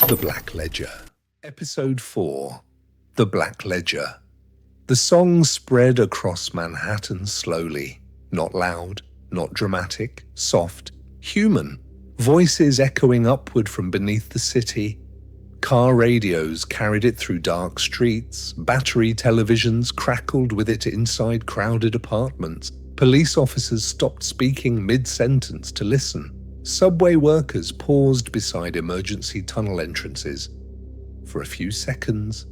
The Black Ledger. Episode 4. The Black Ledger. The song spread across Manhattan slowly. Not loud, not dramatic, soft, human. Voices echoing upward from beneath the city. Car radios carried it through dark streets. Battery televisions crackled with it inside crowded apartments. Police officers stopped speaking mid-sentence to listen. Subway workers paused beside emergency tunnel entrances. For a few seconds,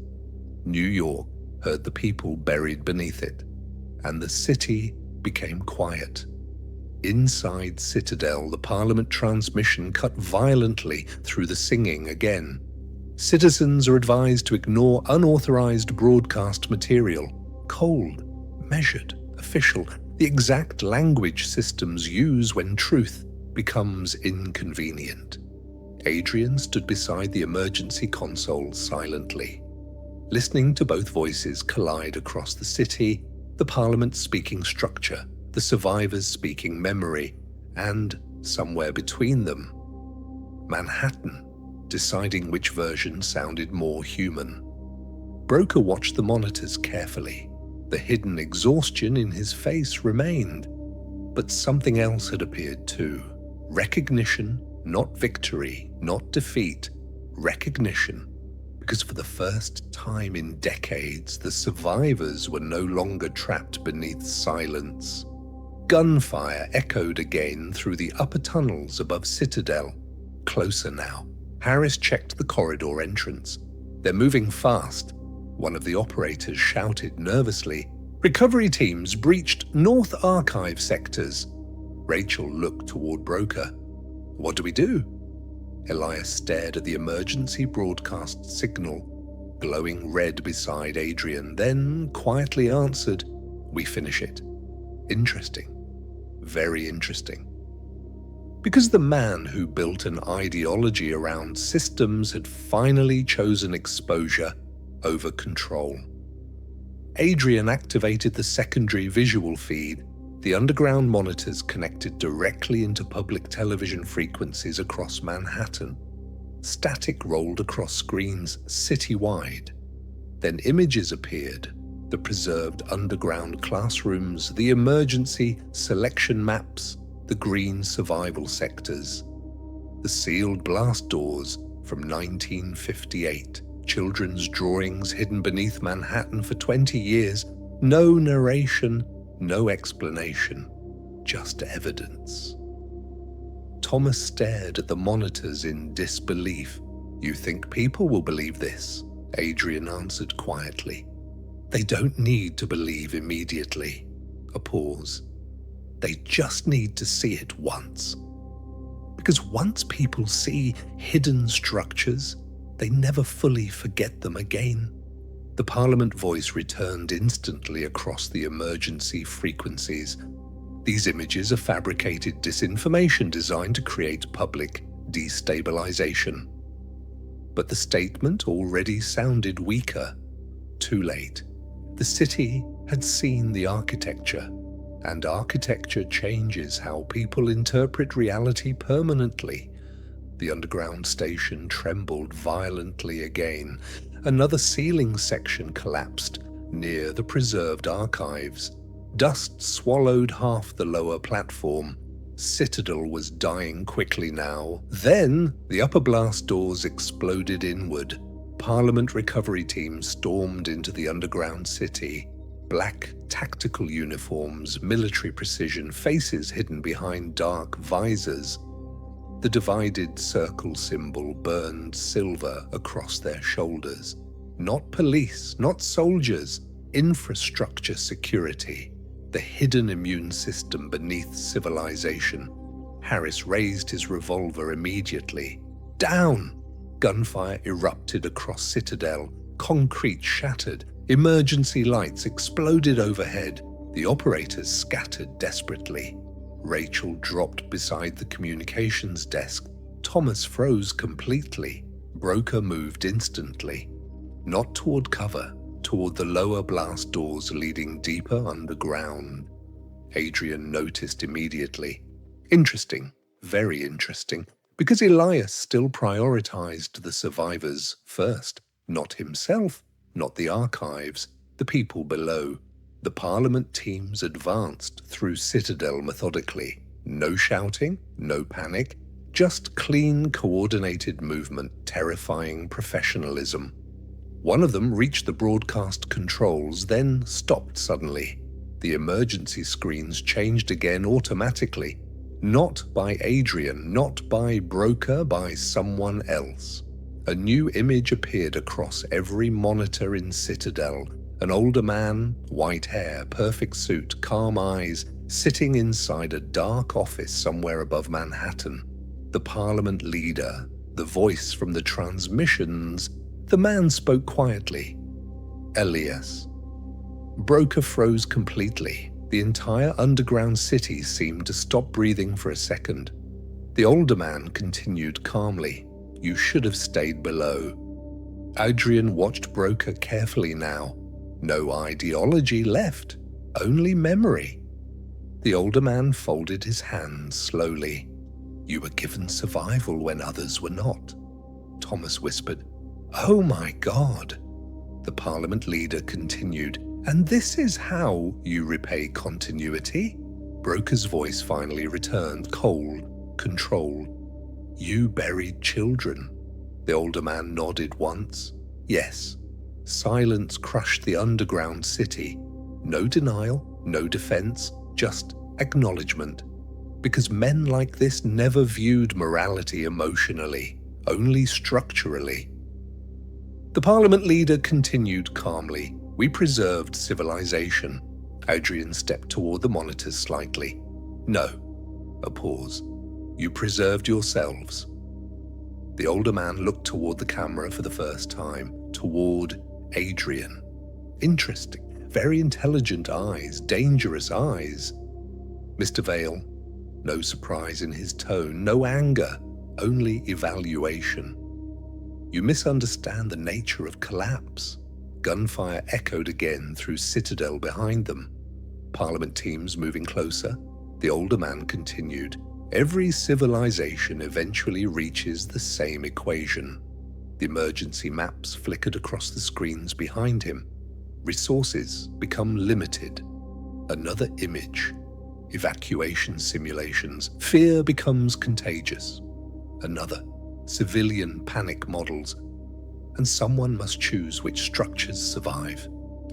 New York heard the people buried beneath it, and the city became quiet. Inside Citadel, the Parliament transmission cut violently through the singing again. Citizens are advised to ignore unauthorized broadcast material. Cold, measured, official, the exact language systems use when truth becomes inconvenient. Adrian stood beside the emergency console silently, listening to both voices collide across the city, the Parliament speaking structure, the survivors speaking memory, and, somewhere between them, Manhattan, deciding which version sounded more human. Broker watched the monitors carefully. The hidden exhaustion in his face remained, but something else had appeared too. Recognition, not victory, not defeat. Recognition. Because for the first time in decades, the survivors were no longer trapped beneath silence. Gunfire echoed again through the upper tunnels above Citadel. Closer now. Harris checked the corridor entrance. They're moving fast. One of the operators shouted nervously. Recovery teams breached North Archive sectors. Rachel looked toward Broker. What do we do? Elias stared at the emergency broadcast signal, glowing red beside Adrian, then quietly answered, We finish it. Interesting. Very interesting. Because the man who built an ideology around systems had finally chosen exposure over control. Adrian activated the secondary visual feed. The underground monitors connected directly into public television frequencies across Manhattan. Static rolled across screens citywide. Then images appeared. The preserved underground classrooms, the emergency selection maps, the green survival sectors. The sealed blast doors from 1958. Children's drawings hidden beneath Manhattan for 20 years. No narration. No explanation, just evidence. Thomas stared at the monitors in disbelief. You think people will believe this? Adrian answered quietly. They don't need to believe immediately. A pause. They just need to see it once. Because once people see hidden structures, they never fully forget them again. The Parliament voice returned instantly across the emergency frequencies. These images are fabricated disinformation designed to create public destabilization. But the statement already sounded weaker. Too late. The city had seen the architecture, and architecture changes how people interpret reality permanently. The underground station trembled violently again. Another ceiling section collapsed near the preserved archives. Dust swallowed half the lower platform. Citadel was dying quickly now. Then the upper blast doors exploded inward. Parliament recovery teams stormed into the underground city. Black tactical uniforms, military precision, faces hidden behind dark visors. The divided circle symbol burned silver across their shoulders. Not police, not soldiers, infrastructure security. The hidden immune system beneath civilization. Harris raised his revolver immediately. Down! Gunfire erupted across Citadel. Concrete shattered. Emergency lights exploded overhead. The operators scattered desperately. Rachel dropped beside the communications desk. Thomas froze completely. Broker moved instantly. Not toward cover, toward the lower blast doors leading deeper underground. Adrian noticed immediately. Interesting, very interesting. Because Elias still prioritized the survivors first, not himself, not the archives, the people below. The Parliament teams advanced through Citadel methodically. No shouting, no panic, just clean, coordinated movement, terrifying professionalism. One of them reached the broadcast controls, then stopped suddenly. The emergency screens changed again automatically. Not by Adrian, not by Broker, by someone else. A new image appeared across every monitor in Citadel. An older man, white hair, perfect suit, calm eyes, sitting inside a dark office somewhere above Manhattan. The Parliament leader, the voice from the transmissions. The man spoke quietly. Elias. Broker froze completely. The entire underground city seemed to stop breathing for a second. The older man continued calmly. You should have stayed below. Adrian watched Broker carefully now. No ideology left, only memory. The older man folded his hands slowly. You were given survival when others were not. Thomas whispered. Oh my God. The Parliament leader continued. And this is how you repay continuity? Broker's voice finally returned, cold, controlled. You buried children. The older man nodded once. Yes. Silence crushed the underground city. No denial, no defense, just acknowledgement. Because men like this never viewed morality emotionally, only structurally. The Parliament leader continued calmly. We preserved civilization. Adrian stepped toward the monitors slightly. No. A pause. You preserved yourselves. The older man looked toward the camera for the first time, toward Adrian. Interesting, very intelligent eyes, dangerous eyes. Mr. Vale, no surprise in his tone, no anger, only evaluation. You misunderstand the nature of collapse. Gunfire echoed again through Citadel behind them. Parliament teams moving closer. The older man continued. Every civilization eventually reaches the same equation. The emergency maps flickered across the screens behind him. Resources become limited. Another image. Evacuation simulations. Fear becomes contagious. Another. Civilian panic models. And someone must choose which structures survive.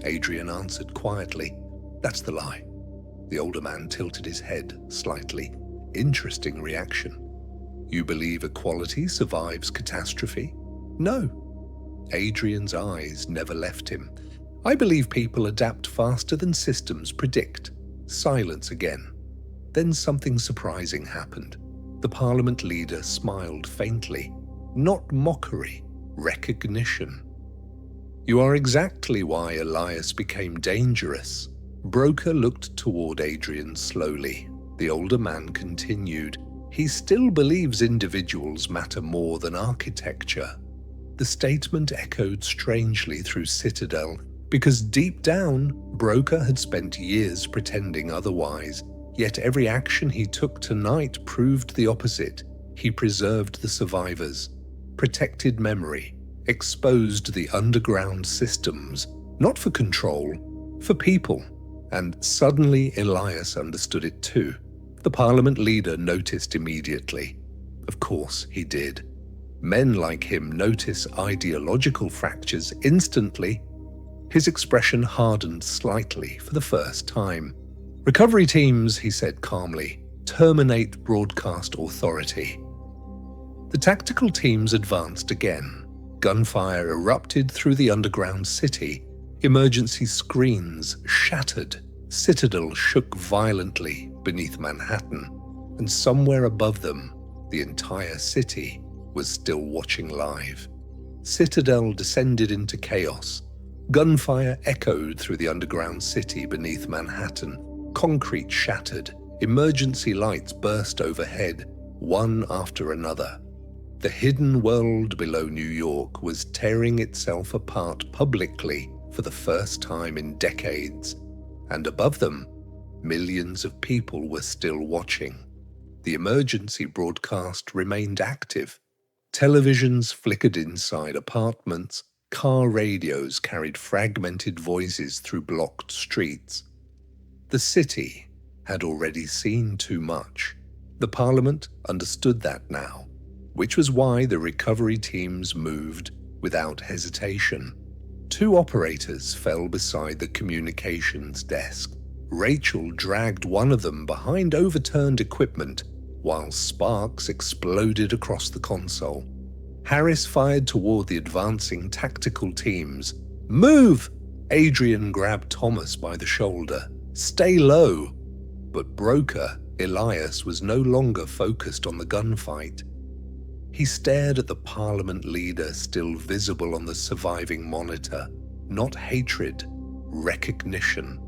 Adrian answered quietly. That's the lie. The older man tilted his head slightly. Interesting reaction. You believe equality survives catastrophe? No. Adrian's eyes never left him. I believe people adapt faster than systems predict. Silence again. Then something surprising happened. The Parliament leader smiled faintly. Not mockery. Recognition. You are exactly why Elias became dangerous. Broker looked toward Adrian slowly. The older man continued. He still believes individuals matter more than architecture. The statement echoed strangely through Citadel, because deep down, Broker had spent years pretending otherwise, yet every action he took tonight proved the opposite. He preserved the survivors, protected memory, exposed the underground systems, not for control, for people. And suddenly Elias understood it too. The Parliament leader noticed immediately. Of course he did. Men like him notice ideological fractures instantly. His expression hardened slightly for the first time. Recovery teams, he said calmly, terminate broadcast authority. The tactical teams advanced again. Gunfire erupted through the underground city. Emergency screens shattered. Citadel shook violently beneath Manhattan, and somewhere above them, the entire city was still watching live. Citadel descended into chaos. Gunfire echoed through the underground city beneath Manhattan. Concrete shattered. Emergency lights burst overhead, one after another. The hidden world below New York was tearing itself apart publicly for the first time in decades. And above them, millions of people were still watching. The emergency broadcast remained active. Televisions flickered inside apartments, car radios carried fragmented voices through blocked streets. The city had already seen too much. The Parliament understood that now, which was why the recovery teams moved without hesitation. 2 operators fell beside the communications desk. Rachel dragged one of them behind overturned equipment, while sparks exploded across the console. Harris fired toward the advancing tactical teams. "Move!" Adrian grabbed Thomas by the shoulder. "Stay low." But Broker, Elias, was no longer focused on the gunfight. He stared at the Parliament leader still visible on the surviving monitor. Not hatred, recognition.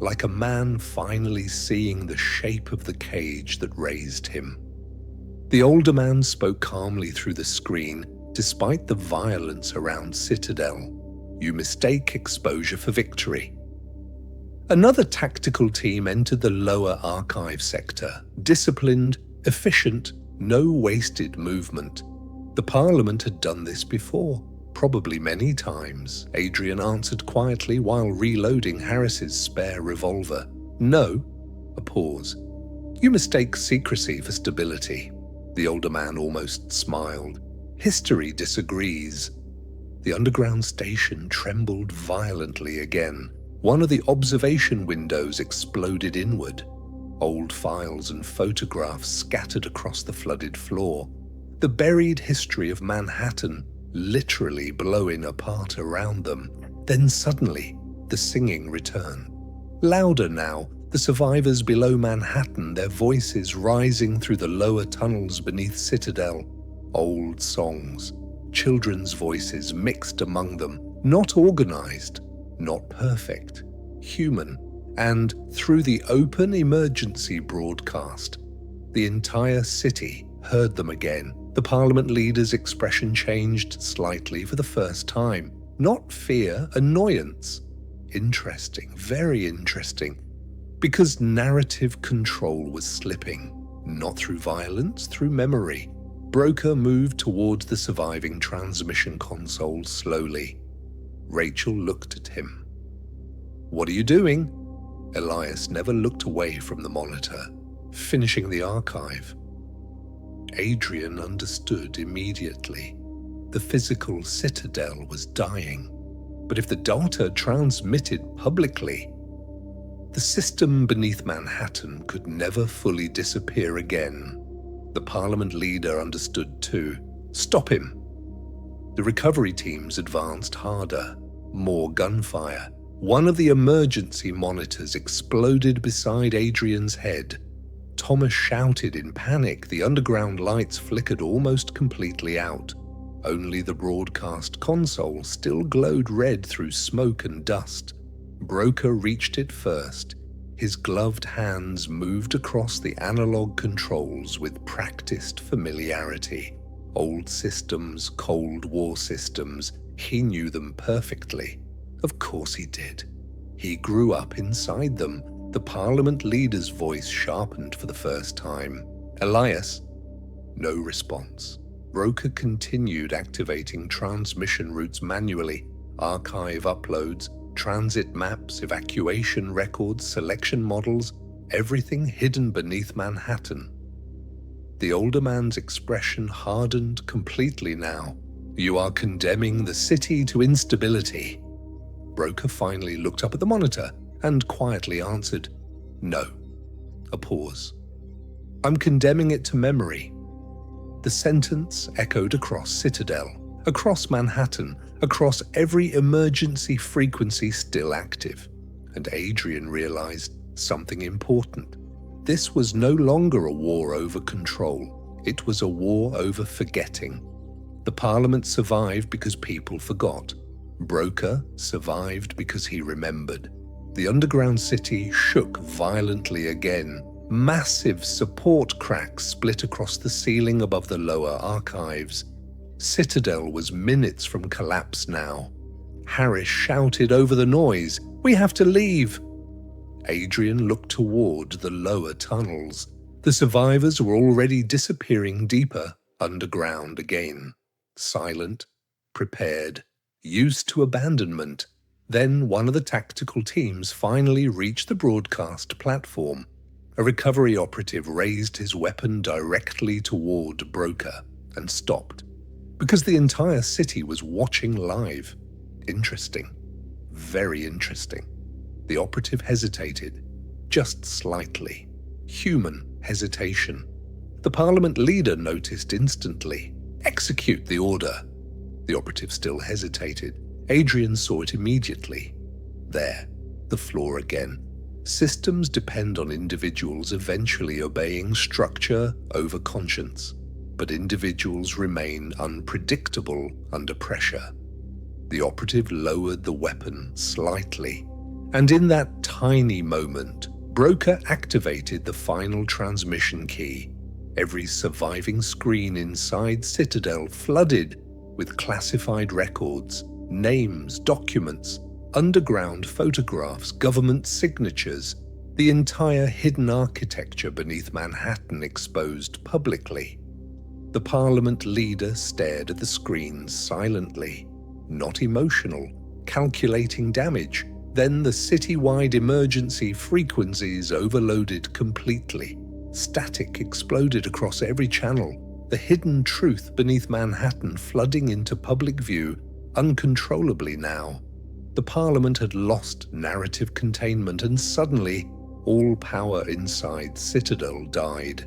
Like a man finally seeing the shape of the cage that raised him. The older man spoke calmly through the screen, despite the violence around Citadel. "You mistake exposure for victory." Another tactical team entered the lower archive sector, disciplined, efficient, no wasted movement. The Parliament had done this before, probably many times, Adrian answered quietly while reloading Harris's spare revolver. "No." A pause. "You mistake secrecy for stability." The older man almost smiled. "History disagrees." The underground station trembled violently again. One of the observation windows exploded inward. Old files and photographs scattered across the flooded floor. The buried history of Manhattan literally blowing apart around them. Then suddenly, the singing returned. Louder now, the survivors below Manhattan, their voices rising through the lower tunnels beneath Citadel. Old songs, children's voices mixed among them, not organized, not perfect, human. And through the open emergency broadcast, the entire city heard them again. The Parliament leader's expression changed slightly for the first time. Not fear, annoyance. Interesting, very interesting. Because narrative control was slipping. Not through violence, through memory. Broker moved towards the surviving transmission console slowly. Rachel looked at him. "What are you doing?" Elias never looked away from the monitor. "Finishing the archive." Adrian understood immediately. The physical Citadel was dying. But if the data transmitted publicly, the system beneath Manhattan could never fully disappear again. The Parliament leader understood too. "Stop him." The recovery teams advanced harder. More gunfire. One of the emergency monitors exploded beside Adrian's head. Thomas shouted in panic. The underground lights flickered almost completely out. Only the broadcast console still glowed red through smoke and dust. Broker reached it first. His gloved hands moved across the analog controls with practiced familiarity. Old systems, Cold War systems, he knew them perfectly. Of course he did. He grew up inside them. The Parliament leader's voice sharpened for the first time. "Elias?" No response. Broker continued activating transmission routes manually. Archive uploads, transit maps, evacuation records, selection models, everything hidden beneath Manhattan. The older man's expression hardened completely now. "You are condemning the city to instability." Broker finally looked up at the monitor and quietly answered, "No." A pause. "I'm condemning it to memory." The sentence echoed across Citadel, across Manhattan, across every emergency frequency still active. And Adrian realized something important. This was no longer a war over control. It was a war over forgetting. The Parliament survived because people forgot. Broker survived because he remembered. The underground city shook violently again. Massive support cracks split across the ceiling above the lower archives. Citadel was minutes from collapse now. Harris shouted over the noise, "We have to leave!" Adrian looked toward the lower tunnels. The survivors were already disappearing deeper underground again, silent, prepared, used to abandonment. Then one of the tactical teams finally reached the broadcast platform. A recovery operative raised his weapon directly toward Broker and stopped, because the entire city was watching live. Interesting. Very interesting. The operative hesitated, just slightly. Human hesitation. The Parliament leader noticed instantly. Execute the order. The operative still hesitated. Adrian saw it immediately. There, the floor again. Systems depend on individuals eventually obeying structure over conscience, but individuals remain unpredictable under pressure. The operative lowered the weapon slightly, and in that tiny moment, Broker activated the final transmission key. Every surviving screen inside Citadel flooded with classified records, names, documents, underground photographs, government signatures, the entire hidden architecture beneath Manhattan exposed publicly. The Parliament leader stared at the screens silently, not emotional, calculating damage. Then the city-wide emergency frequencies overloaded completely. Static exploded across every channel, the hidden truth beneath Manhattan flooding into public view uncontrollably now. The Parliament had lost narrative containment, and suddenly all power inside Citadel died.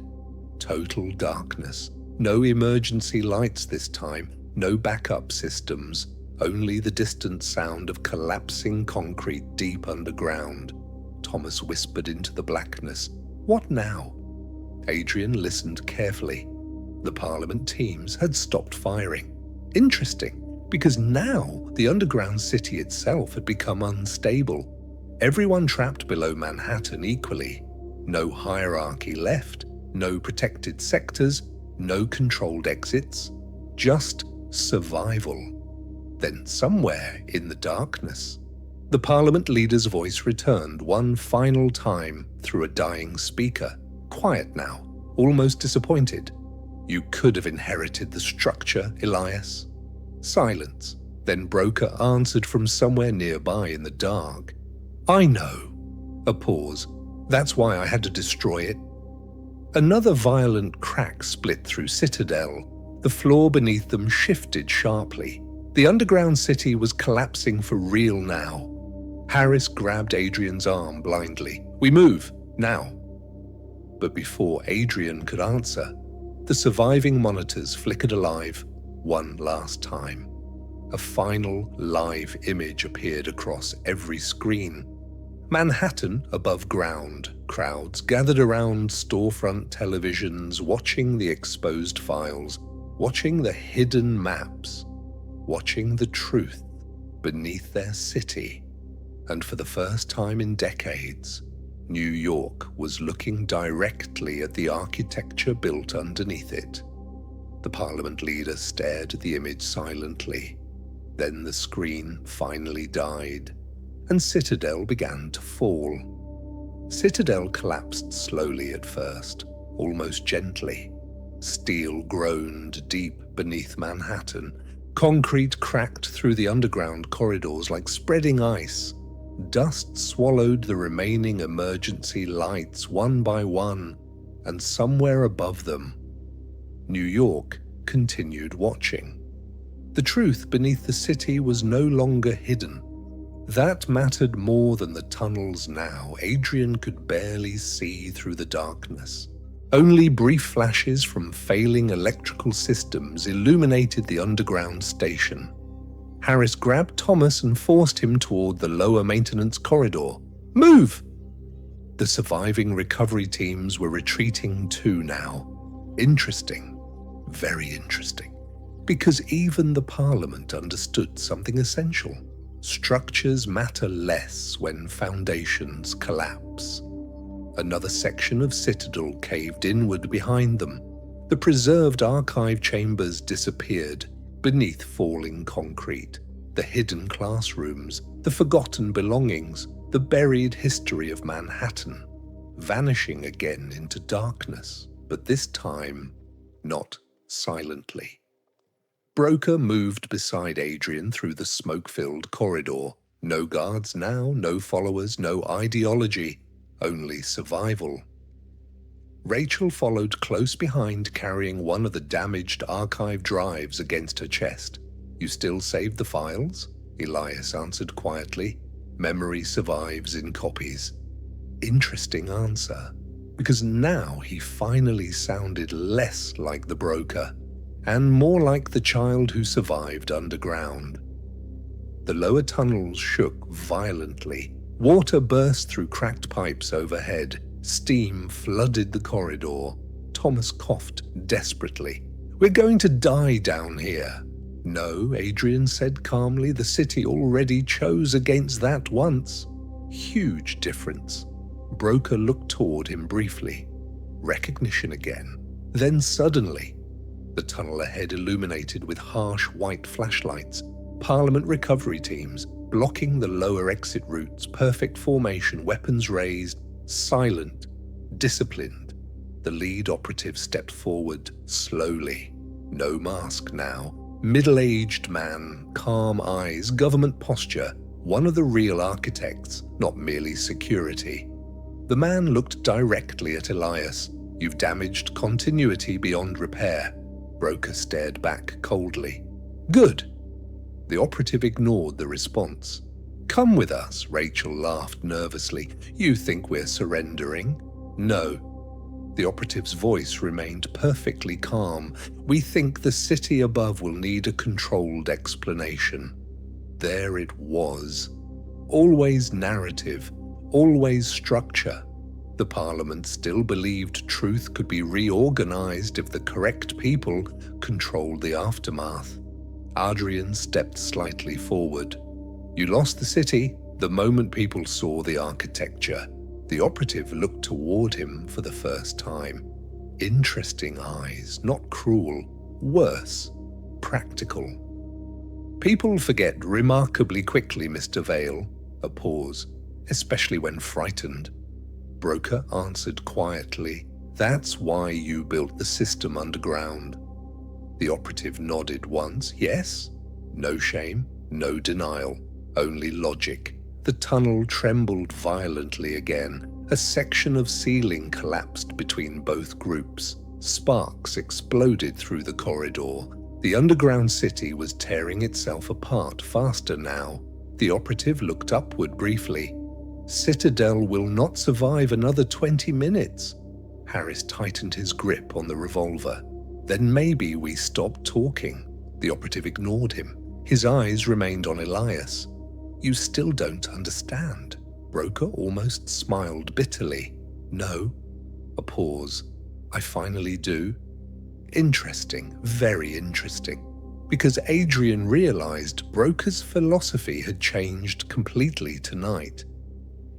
Total darkness. No emergency lights this time, no backup systems. Only the distant sound of collapsing concrete deep underground. Thomas whispered into the blackness, "What now?" Adrian listened carefully. The Parliament teams had stopped firing. Interesting, because now the underground city itself had become unstable. Everyone trapped below Manhattan equally. No hierarchy left, no protected sectors, no controlled exits. Just survival. Then somewhere in the darkness, the Parliament leader's voice returned one final time through a dying speaker. Quiet now, almost disappointed. "You could have inherited the structure, Elias." Silence. Then Broker answered from somewhere nearby in the dark. "I know." A pause. "That's why I had to destroy it." Another violent crack split through Citadel. The floor beneath them shifted sharply. The underground city was collapsing for real now. Harris grabbed Adrian's arm blindly. "We move, now." But before Adrian could answer, the surviving monitors flickered alive one last time. A final live image appeared across every screen. Manhattan above ground, crowds gathered around storefront televisions, watching the exposed files, watching the hidden maps, watching the truth beneath their city. And for the first time in decades, New York was looking directly at the architecture built underneath it. The Parliament leader stared at the image silently. Then the screen finally died, and Citadel began to fall. Citadel collapsed slowly at first, almost gently. Steel groaned deep beneath Manhattan. Concrete cracked through the underground corridors like spreading ice. Dust swallowed the remaining emergency lights one by one, and somewhere above them, New York continued watching. The truth beneath the city was no longer hidden. That mattered more than the tunnels now. Adrian could barely see through the darkness. Only brief flashes from failing electrical systems illuminated the underground station. Harris grabbed Thomas and forced him toward the lower maintenance corridor. "Move!" The surviving recovery teams were retreating too now. Interesting. Very interesting. Because even the Parliament understood something essential. Structures matter less when foundations collapse. Another section of Citadel caved inward behind them. The preserved archive chambers disappeared beneath falling concrete. The hidden classrooms, the forgotten belongings, the buried history of Manhattan. vanishing again into darkness, but this time, not silently. Broker moved beside Adrian through the smoke-filled corridor. No guards now, no followers, no ideology, only survival. Rachel followed close behind, carrying one of the damaged archive drives against her chest. "You still saved the files?" Elias answered quietly. "Memory survives in copies." Interesting answer, because now he finally sounded less like the broker, and more like the child who survived underground. The lower tunnels shook violently. Water burst through cracked pipes overhead. Steam flooded the corridor. Thomas coughed desperately. "We're going to die down here." "No," Adrian said calmly, "the city already chose against that once." Huge difference. Broker looked toward him briefly. Recognition again. Then suddenly, the tunnel ahead illuminated with harsh white flashlights. Parliament recovery teams blocking the lower exit routes, perfect formation, weapons raised, silent, disciplined. The lead operative stepped forward slowly. No mask now. Middle-aged man, calm eyes, government posture. One of the real architects, not merely security. The man looked directly at Elias. "You've damaged continuity beyond repair." Broker stared back coldly. "Good." The operative ignored the response. "Come with us," Rachel laughed nervously. "You think we're surrendering?" "No." The operative's voice remained perfectly calm. "We think the city above will need a controlled explanation." There it was. Always narrative, always structure. The Parliament still believed truth could be reorganized if the correct people controlled the aftermath. Adrian stepped slightly forward. "You lost the city the moment people saw the architecture." The operative looked toward him for the first time. Interesting eyes, not cruel, worse, practical. "People forget remarkably quickly, Mr. Vale." A pause, especially when frightened. Broker answered quietly. "That's why you built the system underground." The operative nodded once. "Yes?" No shame, no denial, only logic. The tunnel trembled violently again. A section of ceiling collapsed between both groups. Sparks exploded through the corridor. The underground city was tearing itself apart faster now. The operative looked upward briefly. "Citadel will not survive another 20 minutes. Harris tightened his grip on the revolver. "Then maybe we stop talking." The operative ignored him. His eyes remained on Elias. "You still don't understand." Broker almost smiled bitterly. "No." A pause. "I finally do." Interesting, very interesting. Because Adrian realized Broker's philosophy had changed completely tonight.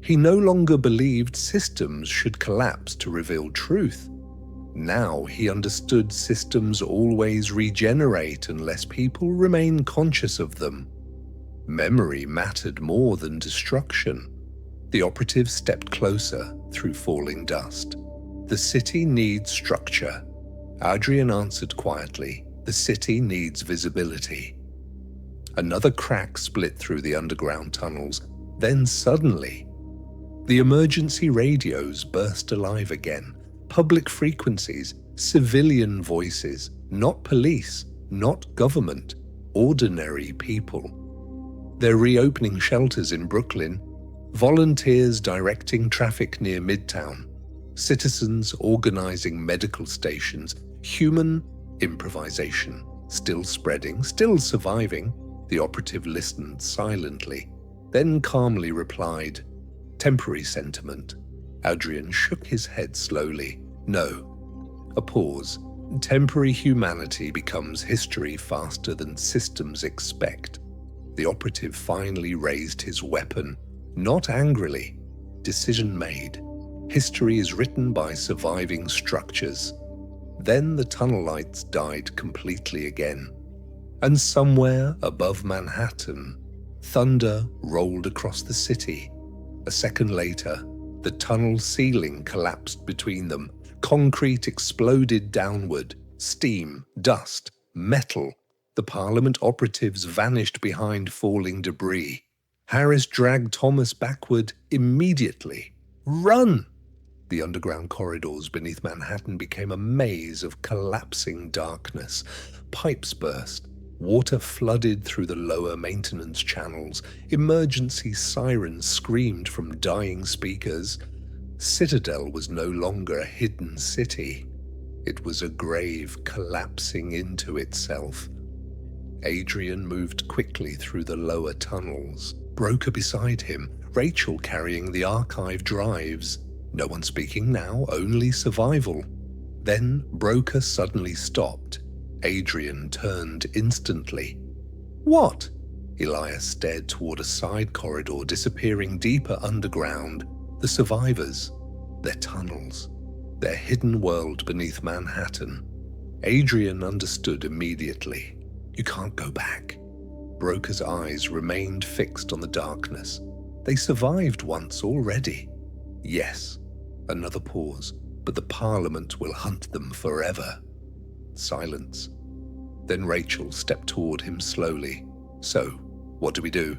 He no longer believed systems should collapse to reveal truth. Now he understood systems always regenerate unless people remain conscious of them. Memory mattered more than destruction. The operative stepped closer through falling dust. "The city needs structure." Adrian answered quietly. "The city needs visibility." Another crack split through the underground tunnels. Then suddenly, the emergency radios burst alive again. Public frequencies, civilian voices, not police, not government, ordinary people. They're reopening shelters in Brooklyn, volunteers directing traffic near Midtown, citizens organizing medical stations, human improvisation, still spreading, still surviving. The operative listened silently, then calmly replied, "Temporary sentiment." Adrian shook his head slowly. "No." A pause. "Temporary humanity becomes history faster than systems expect." The operative finally raised his weapon, not angrily. Decision made. History is written by surviving structures. Then the tunnel lights died completely again. And somewhere above Manhattan, thunder rolled across the city. A second later, The tunnel ceiling collapsed between them. Concrete exploded downward. Steam, dust, metal. The Parliament operatives vanished behind falling debris. Harris dragged Thomas backward immediately. Run! The underground corridors beneath Manhattan became a maze of collapsing darkness. Pipes burst. Water flooded through the lower maintenance channels. Emergency sirens screamed from dying speakers. Citadel was no longer a hidden city. It was a grave collapsing into itself. Adrian moved quickly through the lower tunnels. Broker beside him, Rachel carrying the archive drives. No one speaking now, only survival. Then Broker suddenly stopped. Adrian turned instantly. What? Elias stared toward a side corridor disappearing deeper underground. The survivors. Their tunnels. Their hidden world beneath Manhattan. Adrian understood immediately. You can't go back. Broker's eyes remained fixed on the darkness. They survived once already. Yes. Another pause, but the Parliament will hunt them forever. Silence. Then Rachel stepped toward him slowly. So, what do we do?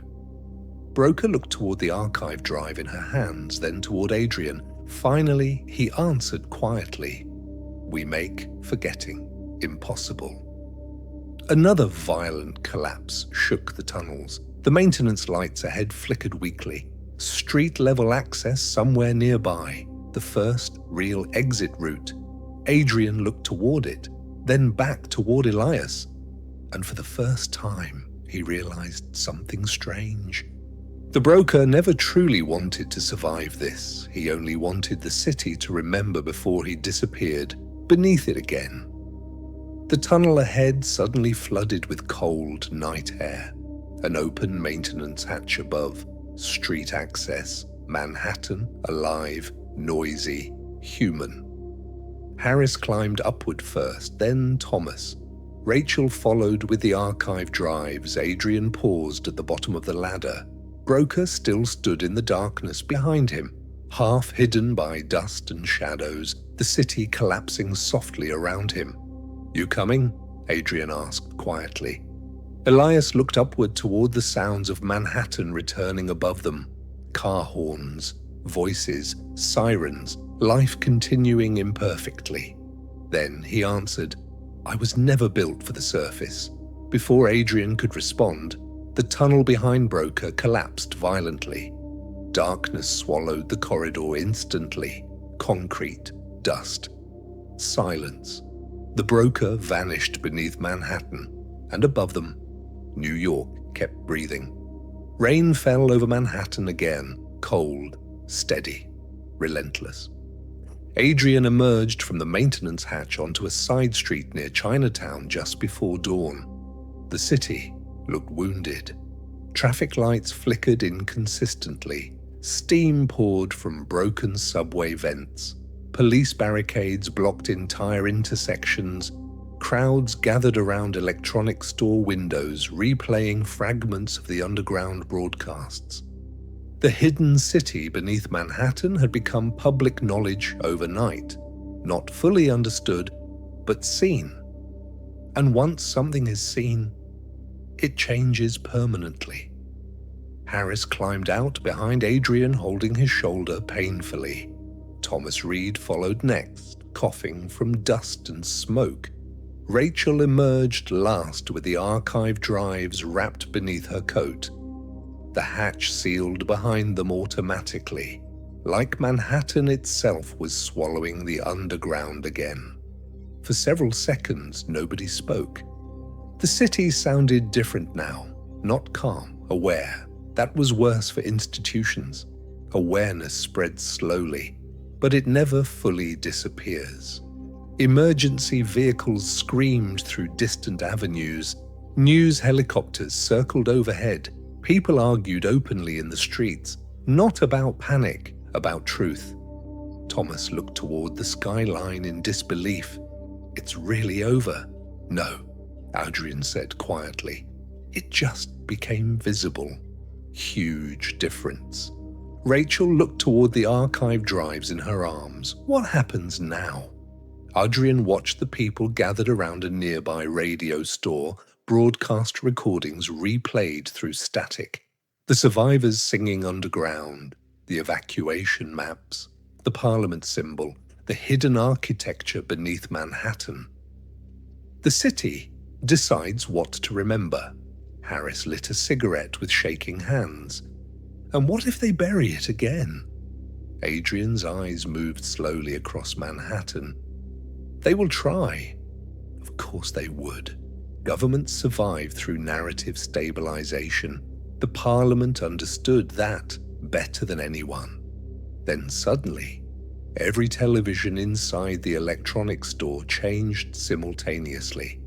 Broker looked toward the archive drive in her hands, then toward Adrian. Finally, he answered quietly. We make forgetting impossible. Another violent collapse shook the tunnels. The maintenance lights ahead flickered weakly. Street-level access somewhere nearby. The first real exit route. Adrian looked toward it, then back toward Elias. And for the first time, he realized something strange. The broker never truly wanted to survive this. He only wanted the city to remember before he disappeared beneath it again. The tunnel ahead suddenly flooded with cold night air. An open maintenance hatch above. Street access. Manhattan, alive, noisy, human. Harris climbed upward first, then Thomas. Rachel followed with the archive drives. Adrian paused at the bottom of the ladder. Broker still stood in the darkness behind him, half hidden by dust and shadows, the city collapsing softly around him. You coming? Adrian asked quietly. Elias looked upward toward the sounds of Manhattan returning above them. Car horns, voices, sirens, life continuing imperfectly. Then he answered, I was never built for the surface. Before Adrian could respond, the tunnel behind Broker collapsed violently. Darkness swallowed the corridor instantly. Concrete, dust, silence. The broker vanished beneath Manhattan, and above them, New York kept breathing. Rain fell over Manhattan again, cold, steady, relentless. Adrian emerged from the maintenance hatch onto a side street near Chinatown just before dawn. The city looked wounded. Traffic lights flickered inconsistently. Steam poured from broken subway vents. Police barricades blocked entire intersections. Crowds gathered around electronics store windows, replaying fragments of the underground broadcasts. The hidden city beneath Manhattan had become public knowledge overnight, not fully understood, but seen. And once something is seen, it changes permanently. Harris climbed out behind Adrian, holding his shoulder painfully. Thomas Reed followed next, coughing from dust and smoke. Rachel emerged last with the archive drives wrapped beneath her coat. The hatch sealed behind them automatically, like Manhattan itself was swallowing the underground again. For several seconds, nobody spoke. The city sounded different now, not calm, aware. That was worse for institutions. Awareness spreads slowly, but it never fully disappears. Emergency vehicles screamed through distant avenues. News helicopters circled overhead. People argued openly in the streets, not about panic, about truth. Thomas looked toward the skyline in disbelief. It's really over. No, Adrian said quietly. It just became visible. Huge difference. Rachel looked toward the archive drives in her arms. What happens now? Adrian watched the people gathered around a nearby radio store, broadcast recordings replayed through static. The survivors singing underground, the evacuation maps, the Parliament symbol, the hidden architecture beneath Manhattan. The city decides what to remember. Harris lit a cigarette with shaking hands. And what if they bury it again? Adrian's eyes moved slowly across Manhattan. They will try. Of course they would. Governments survive through narrative stabilization. The Parliament understood that better than anyone. Then suddenly, every television inside the electronics store changed simultaneously.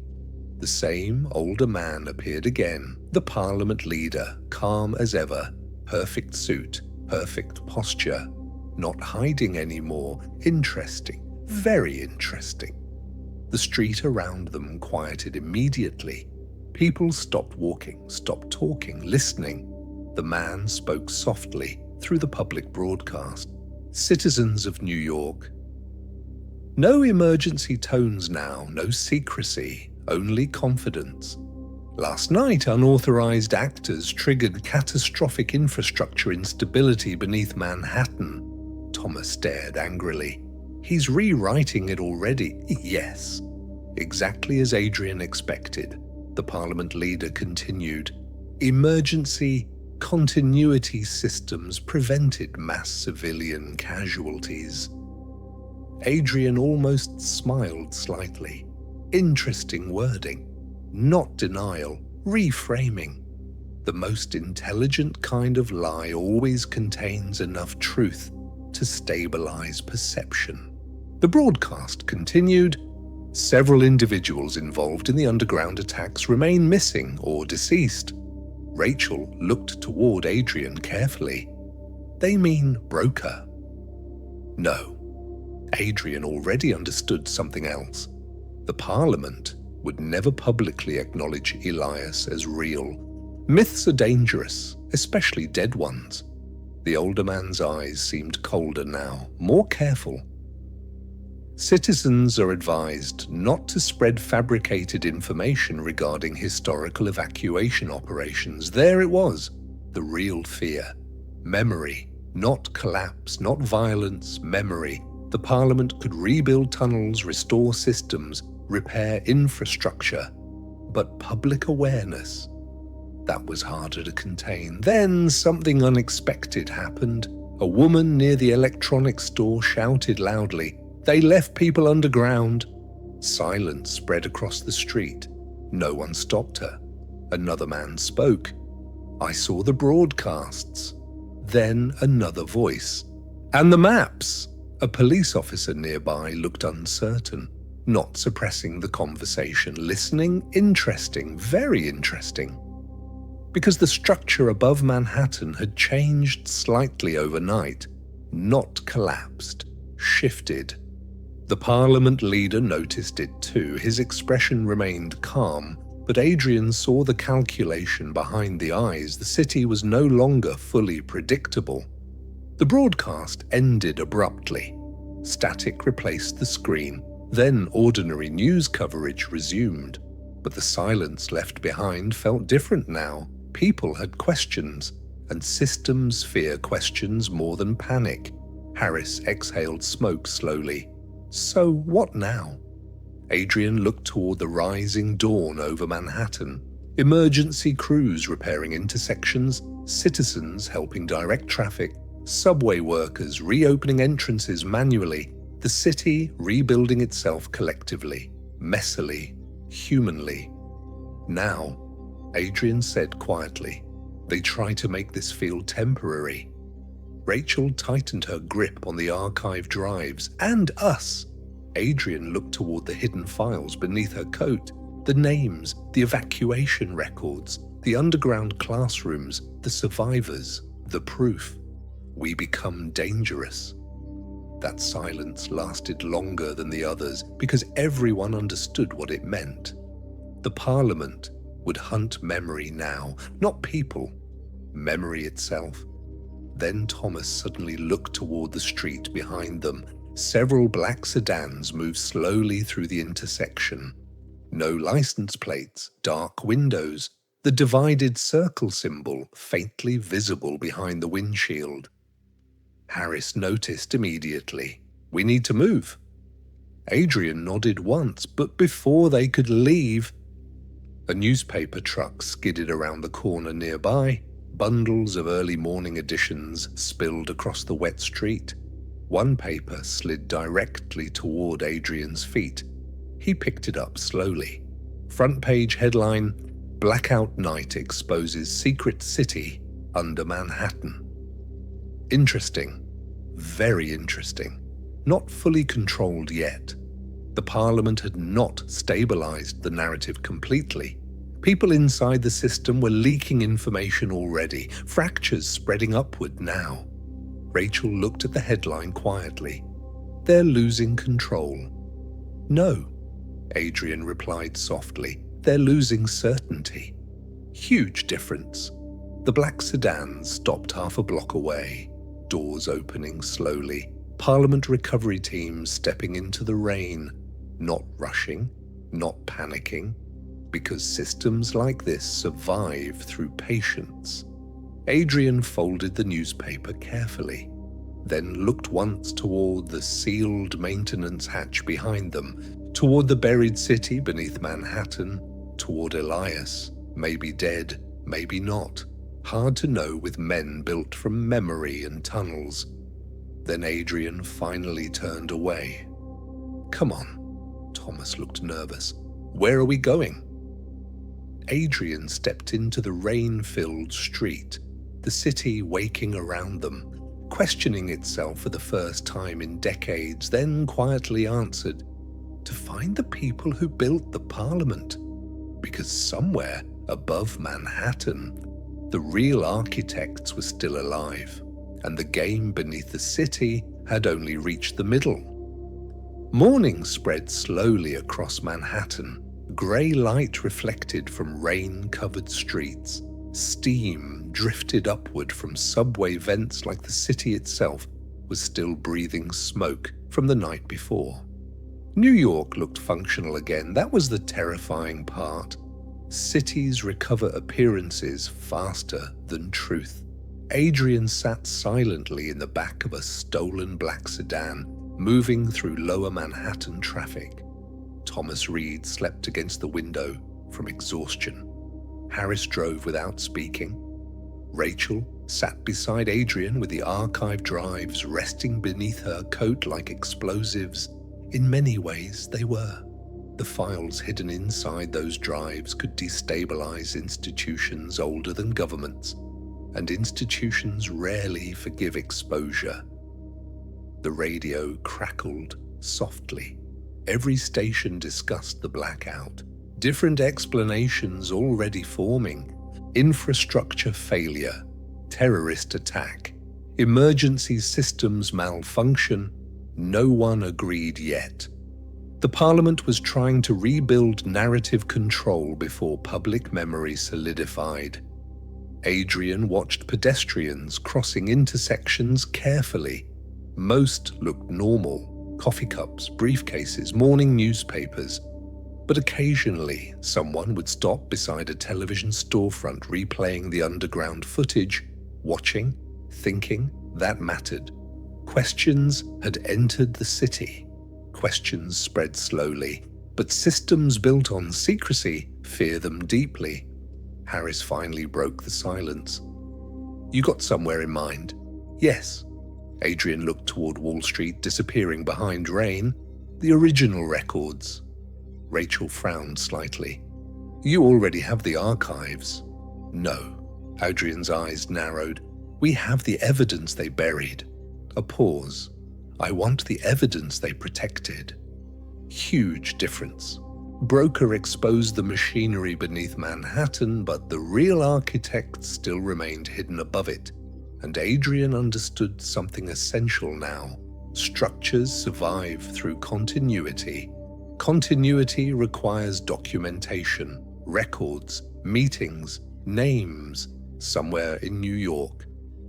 The same older man appeared again, the Parliament leader, calm as ever, perfect suit, perfect posture, not hiding anymore, interesting, very interesting. The street around them quieted immediately. People stopped walking, stopped talking, listening. The man spoke softly through the public broadcast. Citizens of New York. No emergency tones now, no secrecy, only confidence. Last night, unauthorized actors triggered catastrophic infrastructure instability beneath Manhattan. Thomas stared angrily. He's rewriting it already. Yes. Exactly as Adrian expected, the Parliament leader continued. Emergency continuity systems prevented mass civilian casualties. Adrian almost smiled slightly. Interesting wording. Not denial, reframing. The most intelligent kind of lie always contains enough truth to stabilize perception. The broadcast continued. Several individuals involved in the underground attacks remain missing or deceased. Rachel looked toward Adrian carefully. They mean broker. No. Adrian already understood something else. The Parliament would never publicly acknowledge Elias as real. Myths are dangerous, especially dead ones. The older man's eyes seemed colder now, more careful. Citizens are advised not to spread fabricated information regarding historical evacuation operations. There it was, the real fear. Memory, not collapse, not violence, memory. The Parliament could rebuild tunnels, restore systems, repair infrastructure. But public awareness, that was harder to contain. Then something unexpected happened. A woman near the electronics store shouted loudly, "They left people underground." Silence spread across the street. No one stopped her. Another man spoke. "I saw the broadcasts." Then another voice. "And the maps." A police officer nearby looked uncertain, not suppressing the conversation, listening. Interesting, very interesting. Because the structure above Manhattan had changed slightly overnight, not collapsed, shifted. The Parliament leader noticed it too. His expression remained calm, but Adrian saw the calculation behind the eyes. The city was no longer fully predictable. The broadcast ended abruptly. Static replaced the screen. Then ordinary news coverage resumed. But the silence left behind felt different now. People had questions, and systems fear questions more than panic. Harris exhaled smoke slowly. So what now? Adrian looked toward the rising dawn over Manhattan. Emergency crews repairing intersections, citizens helping direct traffic, subway workers reopening entrances manually, the city rebuilding itself collectively, messily, humanly. Now, Adrian said quietly, they try to make this feel temporary. Rachel tightened her grip on the archive drives, and us. Adrian looked toward the hidden files beneath her coat, the names, the evacuation records, the underground classrooms, the survivors, the proof. We become dangerous. That silence lasted longer than the others because everyone understood what it meant. The Parliament would hunt memory now, not people, memory itself. Then Thomas suddenly looked toward the street behind them. Several black sedans moved slowly through the intersection. No license plates, dark windows, the divided circle symbol faintly visible behind the windshield. Harris noticed immediately. "We need to move." Adrian nodded once, but before they could leave, a newspaper truck skidded around the corner nearby. Bundles of early morning editions spilled across the wet street. One paper slid directly toward Adrian's feet. He picked it up slowly. Front page headline, "Blackout Night Exposes Secret City Under Manhattan." Interesting. Very interesting. Not fully controlled yet. The Parliament had not stabilized the narrative completely. People inside the system were leaking information already, fractures spreading upward now. Rachel looked at the headline quietly. "They're losing control." "No," Adrian replied softly. "They're losing certainty." Huge difference. The black sedans stopped half a block away, doors opening slowly, Parliament recovery teams stepping into the rain, not rushing, not panicking, because systems like this survive through patience. Adrian folded the newspaper carefully, then looked once toward the sealed maintenance hatch behind them, toward the buried city beneath Manhattan, toward Elias, maybe dead, maybe not. Hard to know with men built from memory and tunnels. Then Adrian finally turned away. "Come on." Thomas looked nervous. "Where are we going?" Adrian stepped into the rain-filled street, the city waking around them, questioning itself for the first time in decades, then quietly answered, "To find the people who built the Parliament. Because somewhere above Manhattan, the real architects were still alive, and the game beneath the city had only reached the middle." Morning spread slowly across Manhattan. Grey light reflected from rain-covered streets. Steam drifted upward from subway vents like the city itself was still breathing smoke from the night before. New York looked functional again. That was the terrifying part. Cities recover appearances faster than truth. Adrian sat silently in the back of a stolen black sedan, moving through lower Manhattan traffic. Thomas Reed slept against the window from exhaustion. Harris drove without speaking. Rachel sat beside Adrian with the archive drives resting beneath her coat like explosives. In many ways, they were. The files hidden inside those drives could destabilize institutions older than governments, and institutions rarely forgive exposure. The radio crackled softly. Every station discussed the blackout. Different explanations already forming. Infrastructure failure, terrorist attack, emergency systems malfunction. No one agreed yet. The Parliament was trying to rebuild narrative control before public memory solidified. Adrian watched pedestrians crossing intersections carefully. Most looked normal. Coffee cups, briefcases, morning newspapers. But occasionally, someone would stop beside a television storefront replaying the underground footage, watching, thinking that mattered. Questions had entered the city. Questions spread slowly, but systems built on secrecy fear them deeply. Harris finally broke the silence. "You got somewhere in mind?" "Yes." Adrian looked toward Wall Street, disappearing behind rain. "The original records." Rachel frowned slightly. "You already have the archives." "No." Adrian's eyes narrowed. "We have the evidence they buried." A pause. "I want the evidence they protected." Huge difference. Broker exposed the machinery beneath Manhattan, but the real architects still remained hidden above it. And Adrian understood something essential now. Structures survive through continuity. Continuity requires documentation, records, meetings, names, somewhere in New York.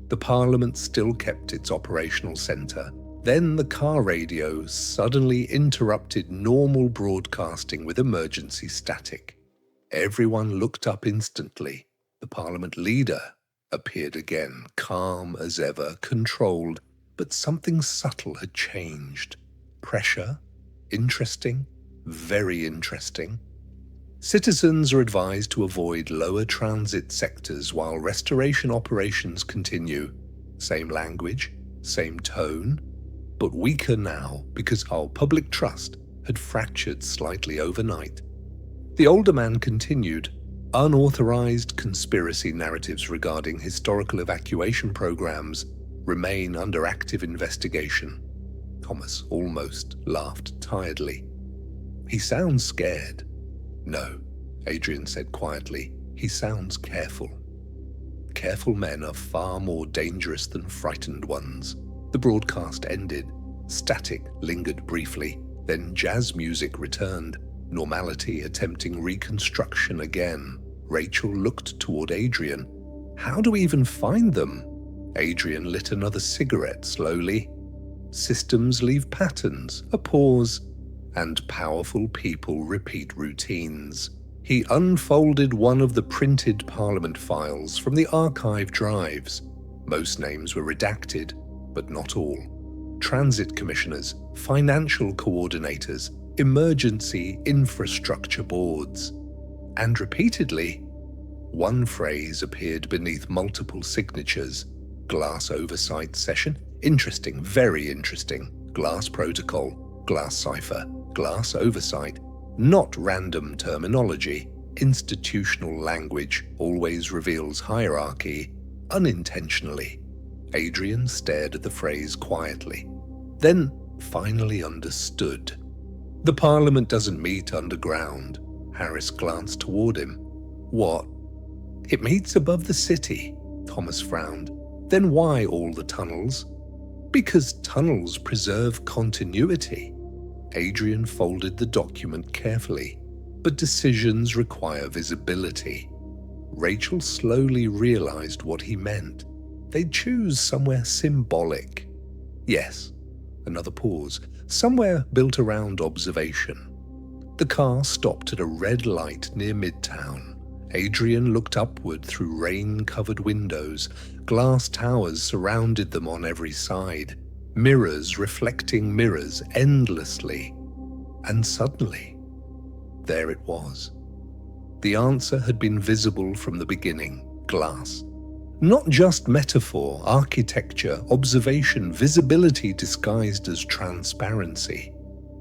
The Parliament still kept its operational centre. Then the car radio suddenly interrupted normal broadcasting with emergency static. Everyone looked up instantly. The Parliament leader appeared again, calm as ever, controlled, but something subtle had changed. Pressure? Interesting? Very interesting. Citizens are advised to avoid lower transit sectors while restoration operations continue. Same language, same tone, but weaker now because our public trust had fractured slightly overnight. The older man continued. Unauthorized conspiracy narratives regarding historical evacuation programs remain under active investigation. Thomas almost laughed tiredly. He sounds scared. No, Adrian said quietly. He sounds careful. Careful men are far more dangerous than frightened ones. The broadcast ended. Static lingered briefly. Then jazz music returned. Normality attempting reconstruction again. Rachel looked toward Adrian. How do we even find them? Adrian lit another cigarette slowly. Systems leave patterns, a pause, and powerful people repeat routines. He unfolded one of the printed Parliament files from the archive drives. Most names were redacted, but not all. Transit commissioners, financial coordinators, emergency infrastructure boards. And repeatedly, one phrase appeared beneath multiple signatures. Glass oversight session. Interesting, very interesting. Glass protocol, glass cipher, glass oversight. Not random terminology. Institutional language always reveals hierarchy, unintentionally. Adrian stared at the phrase quietly, then finally understood. The Parliament doesn't meet underground. Harris glanced toward him. What? It meets above the city, Thomas frowned. Then why all the tunnels? Because tunnels preserve continuity. Adrian folded the document carefully, but decisions require visibility. Rachel slowly realized what he meant. They'd choose somewhere symbolic. Yes, another pause. Somewhere built around observation. The car stopped at a red light near Midtown. Adrian looked upward through rain-covered windows. Glass towers surrounded them on every side. Mirrors reflecting mirrors endlessly. And suddenly, there it was. The answer had been visible from the beginning. Glass. Not just metaphor, architecture, observation, visibility disguised as transparency.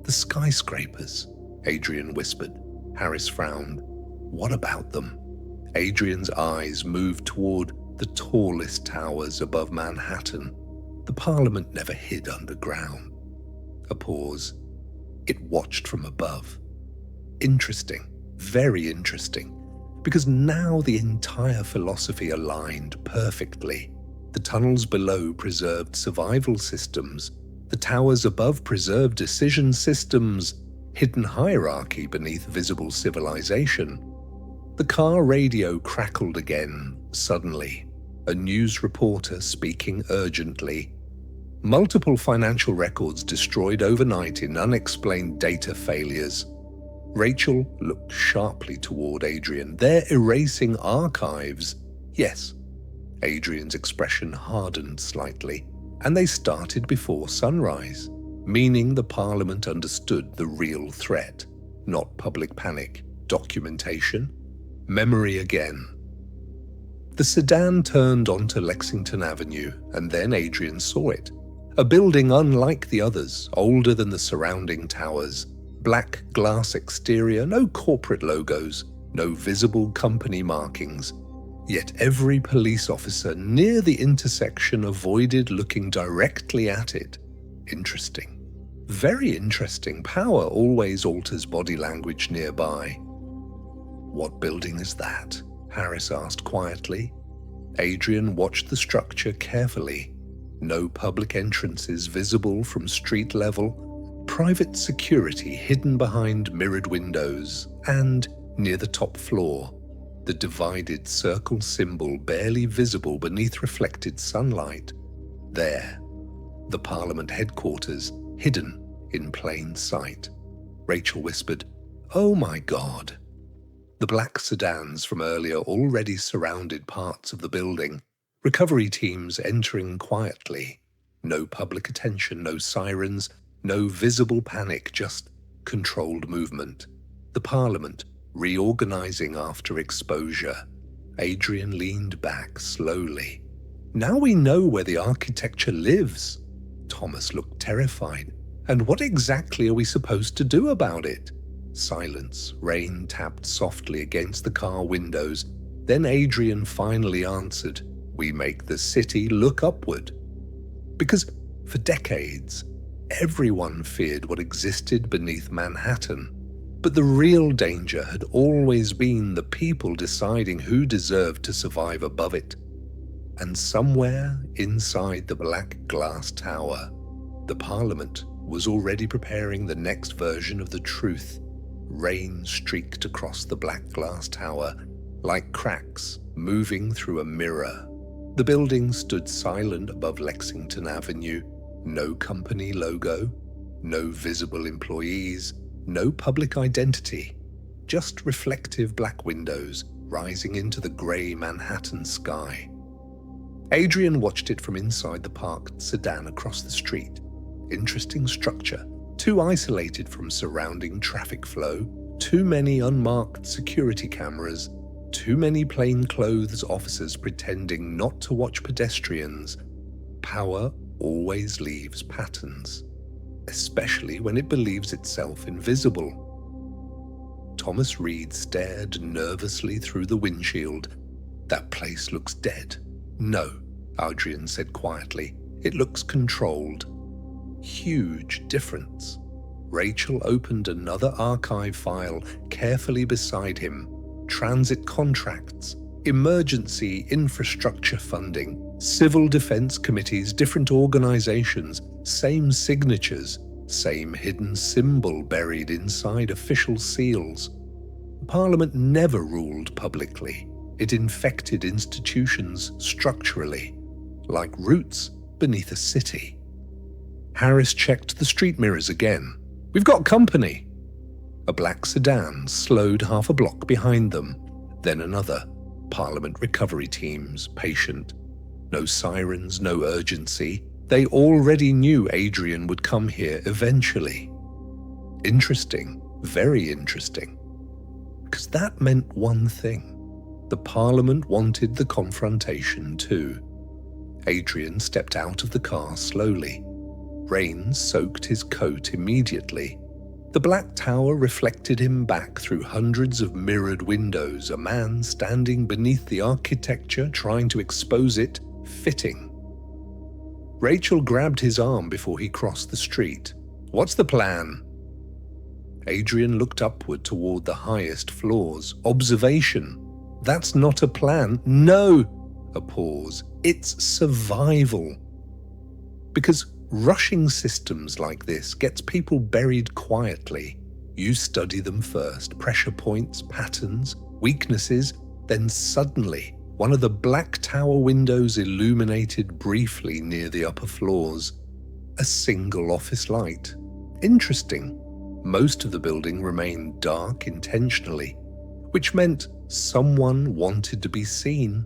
The skyscrapers, Adrian whispered. Harris frowned. What about them? Adrian's eyes moved toward the tallest towers above Manhattan. The Parliament never hid underground. A pause. It watched from above. Interesting, very interesting, because now the entire philosophy aligned perfectly. The tunnels below preserved survival systems. The towers above preserved decision systems. Hidden hierarchy beneath visible civilization. The car radio crackled again, suddenly. A news reporter speaking urgently. Multiple financial records destroyed overnight in unexplained data failures. Rachel looked sharply toward Adrian. They're erasing archives. Yes. Adrian's expression hardened slightly, and they started before sunrise, meaning the Parliament understood the real threat. Not public panic, documentation, memory again. The sedan turned onto Lexington Avenue, and then Adrian saw it. A building unlike the others, older than the surrounding towers. Black glass exterior, no corporate logos, no visible company markings. Yet every police officer near the intersection avoided looking directly at it. Interesting. Very interesting. Power always alters body language nearby. What building is that? Harris asked quietly. Adrian watched the structure carefully. No public entrances visible from street level. Private security hidden behind mirrored windows and near the top floor. the divided circle symbol barely visible beneath reflected sunlight. There, the Parliament headquarters, hidden in plain sight. Rachel whispered, "Oh my God." The black sedans from earlier already surrounded parts of the building, recovery teams entering quietly. No public attention, no sirens, no visible panic, just controlled movement. The Parliament reorganizing after exposure. Adrian leaned back slowly. "Now we know where the architecture lives." Thomas looked terrified. "And what exactly are we supposed to do about it?" Silence. Rain tapped softly against the car windows. Then Adrian finally answered, "We make the city look upward." Because for decades, everyone feared what existed beneath Manhattan. But the real danger had always been the people deciding who deserved to survive above it. And somewhere inside the black glass tower, the Parliament was already preparing the next version of the truth. Rain streaked across the black glass tower, like cracks moving through a mirror. The building stood silent above Lexington Avenue. No company logo, no visible employees, no public identity, just reflective black windows rising into the grey Manhattan sky. Adrian watched it from inside the parked sedan across the street. Interesting structure, too isolated from surrounding traffic flow, too many unmarked security cameras, too many plainclothes officers pretending not to watch pedestrians. Power always leaves patterns, especially when it believes itself invisible. Thomas Reed stared nervously through the windshield. "That place looks dead." "No," Adrian said quietly. "It looks controlled." Huge difference. Rachel opened another archive file carefully beside him. Transit contracts, emergency infrastructure funding, civil defense committees, different organizations, same signatures, same hidden symbol buried inside official seals. Parliament never ruled publicly. It infected institutions structurally, like roots beneath a city. Harris checked the street mirrors again. "We've got company." A black sedan slowed half a block behind them, then another. Parliament recovery teams, patient. No sirens, no urgency. They already knew Adrian would come here eventually. Interesting, very interesting. Because that meant one thing. The Parliament wanted the confrontation too. Adrian stepped out of the car slowly. Rain soaked his coat immediately. The black tower reflected him back through hundreds of mirrored windows, a man standing beneath the architecture trying to expose it, fitting. Rachel grabbed his arm before he crossed the street. "What's the plan?" Adrian looked upward toward the highest floors. "Observation. That's not a plan." "No!" A pause. "It's survival." Because rushing systems like this gets people buried quietly. You study them first, pressure points, patterns, weaknesses, then suddenly one of the black tower windows illuminated briefly near the upper floors. A single office light. Interesting. Most of the building remained dark intentionally, which meant someone wanted to be seen.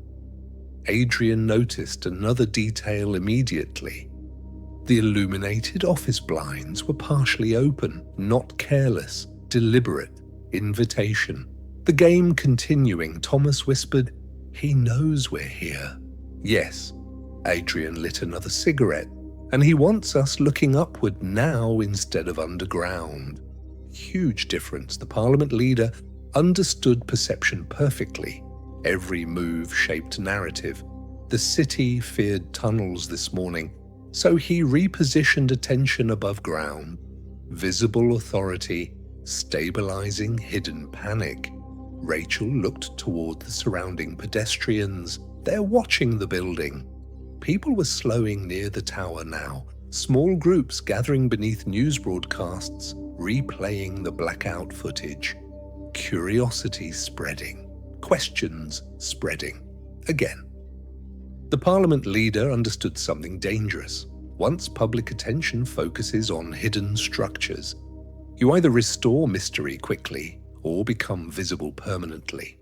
Adrian noticed another detail immediately. The illuminated office blinds were partially open, not careless, deliberate, invitation. The game continuing, Thomas whispered, "He knows we're here." "Yes." Adrian lit another cigarette. "And he wants us looking upward now instead of underground." Huge difference. The Parliament leader understood perception perfectly. Every move shaped narrative. The city feared tunnels this morning, so he repositioned attention above ground. Visible authority, stabilizing hidden panic. Rachel looked toward the surrounding pedestrians. They're watching the building. People were slowing near the tower now, small groups gathering beneath news broadcasts, replaying the blackout footage. Curiosity spreading. questions spreading. Again. The Parliament leader understood something dangerous. Once public attention focuses on hidden structures, you either restore mystery quickly or become visible permanently.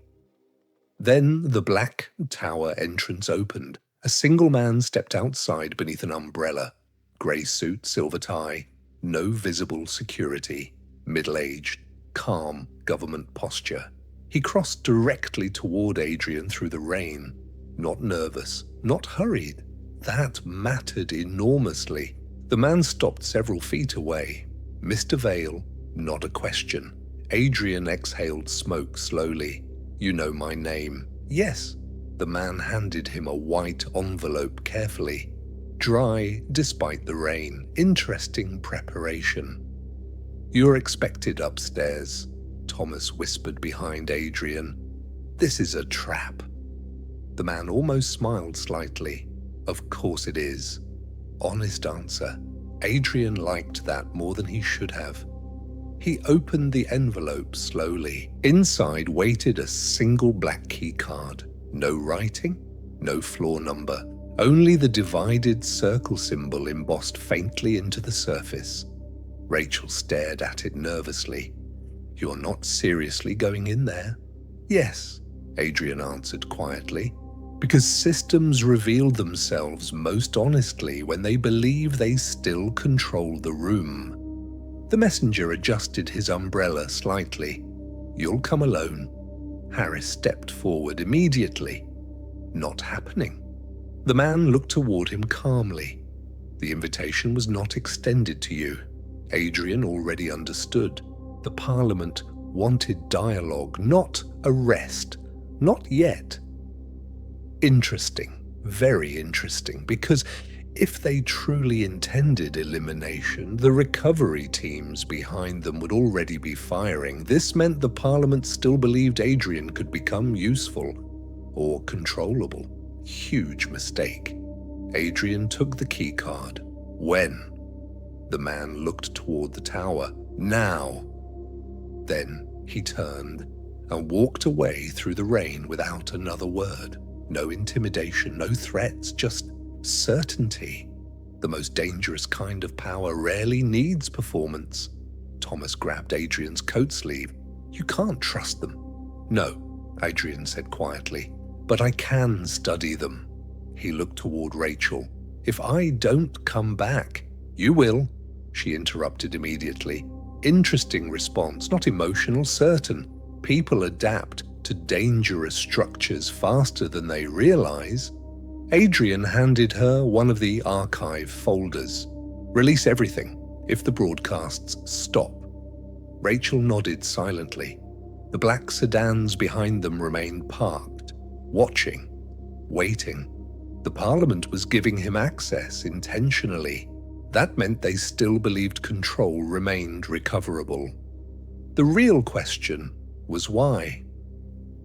Then the black tower entrance opened. A single man stepped outside beneath an umbrella. Grey suit, silver tie, no visible security, middle-aged, calm government posture. He crossed directly toward Adrian through the rain. Not nervous, not hurried. That mattered enormously. The man stopped several feet away. Mr. Vale, not a question. Adrian exhaled smoke slowly. You know my name. Yes. The man handed him a white envelope carefully. Dry despite the rain. Interesting preparation. You're expected upstairs, Thomas whispered behind Adrian. This is a trap. The man almost smiled slightly. Of course it is. Honest answer. Adrian liked that more than he should have. He opened the envelope slowly. Inside waited a single black key card. No writing, no floor number. Only the divided circle symbol embossed faintly into the surface. Rachel stared at it nervously. You're not seriously going in there? Yes, Adrian answered quietly. Because systems reveal themselves most honestly when they believe they still control the room. The messenger adjusted his umbrella slightly. You'll come alone. Harris stepped forward immediately. Not happening. The man looked toward him calmly. The invitation was not extended to you. Adrian already understood. The Parliament wanted dialogue, not arrest. Not yet. Interesting, very interesting, because if they truly intended elimination, the recovery teams behind them would already be firing. This meant the Parliament still believed Adrian could become useful or controllable. Huge mistake. Adrian took the key card. When? The man looked toward the tower. Now. Then he turned and walked away through the rain without another word. No intimidation, no threats, just certainty. The most dangerous kind of power rarely needs performance. Thomas grabbed Adrian's coat sleeve. You can't trust them. No, Adrian said quietly, but I can study them. He looked toward Rachel. If I don't come back, you will, she interrupted immediately. Interesting response, not emotional, certain. People adapt to dangerous structures faster than they realize. Adrian handed her one of the archive folders. Release everything if the broadcasts stop. Rachel nodded silently. The black sedans behind them remained parked, watching, waiting. The Parliament was giving him access intentionally. That meant they still believed control remained recoverable. The real question was why.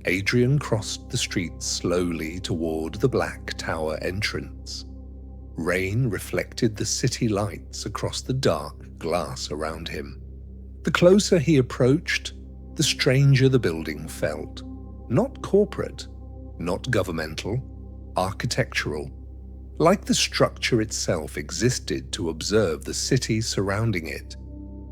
Adrian crossed the street slowly toward the black tower entrance. Rain reflected the city lights across the dark glass around him. The closer he approached, the stranger the building felt. Not corporate, not governmental, architectural. Like the structure itself existed to observe the city surrounding it.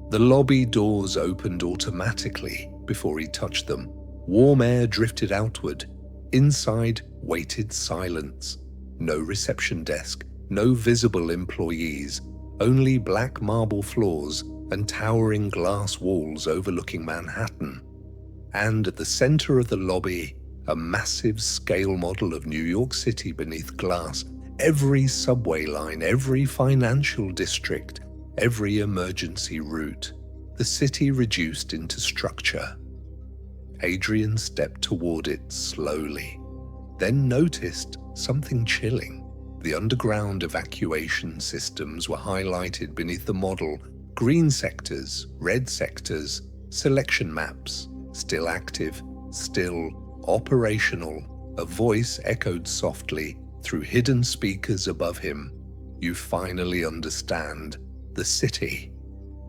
The lobby doors opened automatically before he touched them. Warm air drifted outward. Inside waited silence. No reception desk, no visible employees, only black marble floors and towering glass walls overlooking Manhattan. And at the center of the lobby, a massive scale model of New York City beneath glass. Every subway line, every financial district, every emergency route. The city reduced into structure. Adrian stepped toward it slowly, then noticed something chilling. The underground evacuation systems were highlighted beneath the model. Green sectors, red sectors, selection maps, still active, still operational. A voice echoed softly through hidden speakers above him. You finally understand. The city.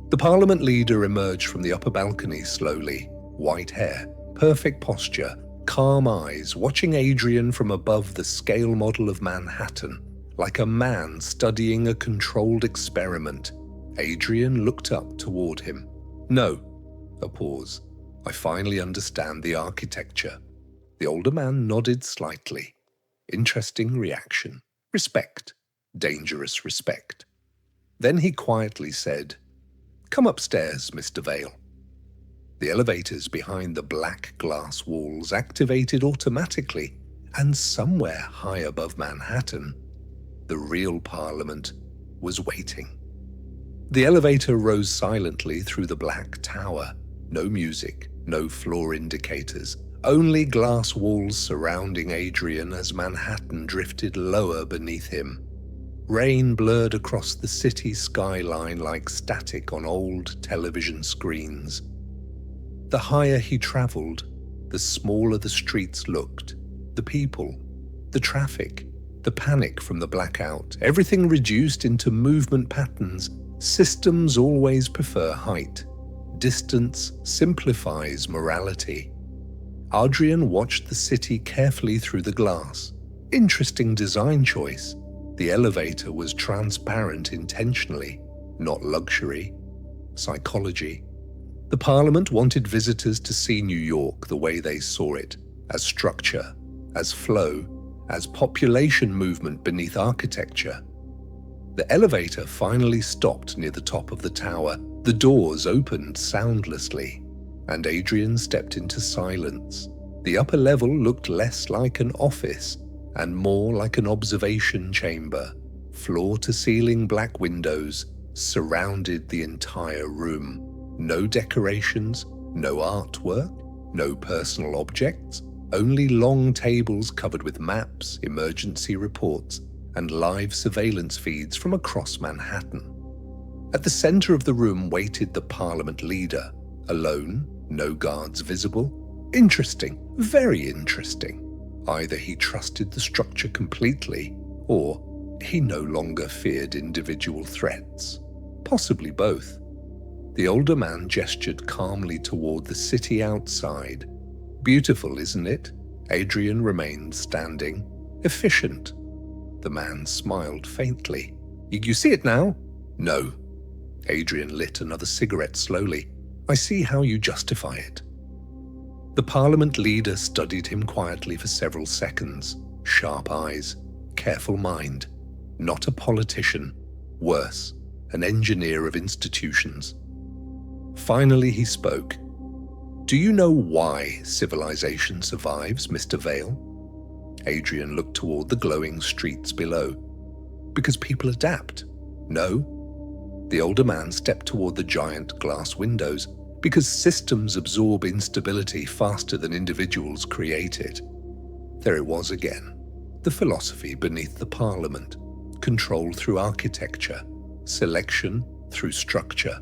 The Parliament leader emerged from the upper balcony slowly. White hair, perfect posture, calm eyes watching Adrian from above the scale model of Manhattan, like a man studying a controlled experiment. Adrian looked up toward him. "No." A pause. "I finally understand the architecture." The older man nodded slightly. Interesting reaction. Respect. Dangerous respect. Then he quietly said, "Come upstairs, Mr. Vale." The elevators behind the black glass walls activated automatically, and somewhere high above Manhattan, the real Parliament was waiting. The elevator rose silently through the black tower. No music, no floor indicators, only glass walls surrounding Adrian as Manhattan drifted lower beneath him. Rain blurred across the city skyline like static on old television screens. The higher he traveled, the smaller the streets looked. The people, the traffic, the panic from the blackout, everything reduced into movement patterns. Systems always prefer height. Distance simplifies morality. Adrian watched the city carefully through the glass. Interesting design choice. The elevator was transparent intentionally, not luxury. Psychology. The Parliament wanted visitors to see New York the way they saw it, as structure, as flow, as population movement beneath architecture. The elevator finally stopped near the top of the tower. The doors opened soundlessly, and Adrian stepped into silence. The upper level looked less like an office and more like an observation chamber. Floor-to-ceiling black windows surrounded the entire room. No decorations, no artwork, no personal objects, only long tables covered with maps, emergency reports, and live surveillance feeds from across Manhattan. At the center of the room waited the Parliament leader, alone, no guards visible. Interesting, very interesting. Either he trusted the structure completely, or he no longer feared individual threats. Possibly both. The older man gestured calmly toward the city outside. Beautiful, isn't it? Adrian remained standing. Efficient. The man smiled faintly. You see it now? No. Adrian lit another cigarette slowly. I see how you justify it. The Parliament leader studied him quietly for several seconds. Sharp eyes, careful mind. Not a politician. Worse, an engineer of institutions. Finally he spoke. Do you know why civilization survives, Mr. Vale? Adrian looked toward the glowing streets below. Because people adapt. No. The older man stepped toward the giant glass windows. Because systems absorb instability faster than individuals create it. There it was again. The philosophy beneath the Parliament. Control through architecture. Selection through structure.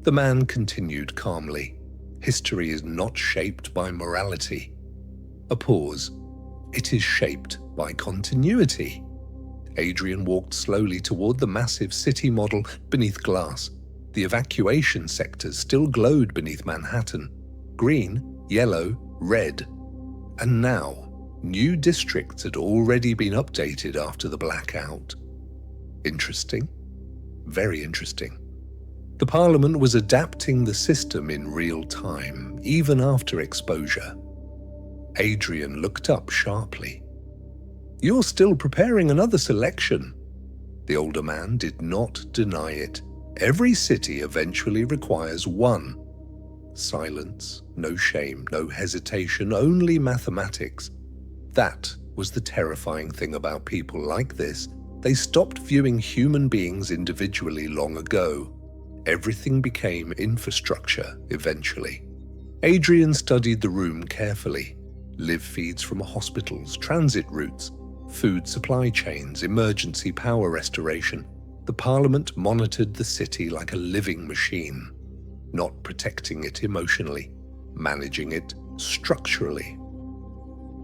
The man continued calmly. History is not shaped by morality. A pause. It is shaped by continuity. Adrian walked slowly toward the massive city model beneath glass. The evacuation sectors still glowed beneath Manhattan. Green, yellow, red. And now, new districts had already been updated after the blackout. Interesting. Very interesting. The Parliament was adapting the system in real time, even after exposure. Adrian looked up sharply. You're still preparing another selection. The older man did not deny it. Every city eventually requires one. Silence, no shame, no hesitation, only mathematics. That was the terrifying thing about people like this. They stopped viewing human beings individually long ago. Everything became infrastructure eventually. Adrian studied the room carefully. Live feeds from hospitals, transit routes, food supply chains, emergency power restoration. The Parliament monitored the city like a living machine, not protecting it emotionally, managing it structurally.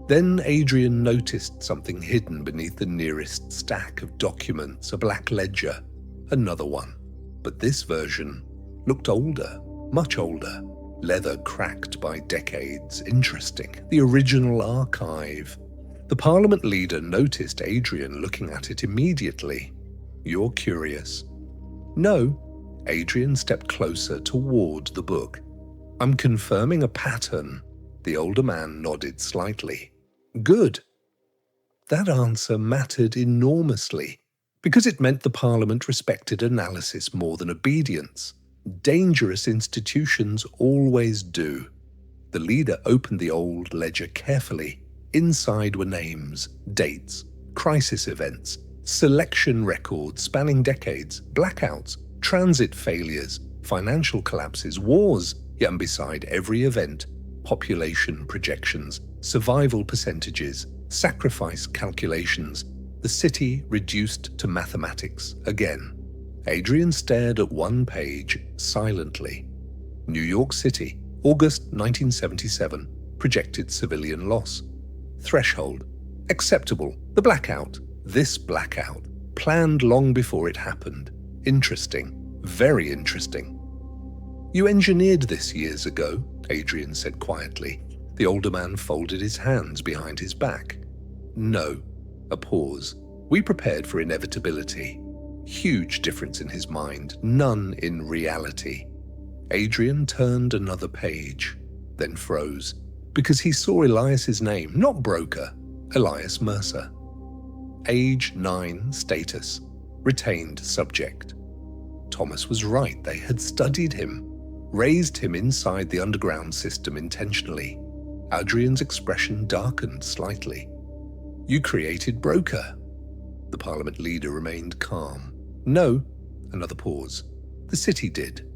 Then Adrian noticed something hidden beneath the nearest stack of documents, a black ledger, another one. But this version looked older, much older. Leather cracked by decades. Interesting. The original archive. The Parliament leader noticed Adrian looking at it immediately. You're curious? No. Adrian stepped closer toward the book. I'm confirming a pattern. The older man nodded slightly. Good. That answer mattered enormously, because it meant the Parliament respected analysis more than obedience. Dangerous institutions always do. The leader opened the old ledger carefully. Inside were names, dates, crisis events, selection records spanning decades, blackouts, transit failures, financial collapses, wars, and beside every event, population projections, survival percentages, sacrifice calculations. The city reduced to mathematics again. Adrian stared at one page silently. New York City, August 1977, projected civilian loss. Threshold, acceptable. The blackout, this blackout, planned long before it happened. Interesting, very interesting. You engineered this years ago, Adrian said quietly. The older man folded his hands behind his back. No. A pause. We prepared for inevitability. Huge difference in his mind, none in reality. Adrian turned another page, then froze, because he saw Elias's name, not broker, Elias Mercer. Age 9, status, retained subject. Thomas was right, they had studied him, raised him inside the underground system intentionally. Adrian's expression darkened slightly. You created broker. The Parliament leader remained calm. No, another pause. The city did.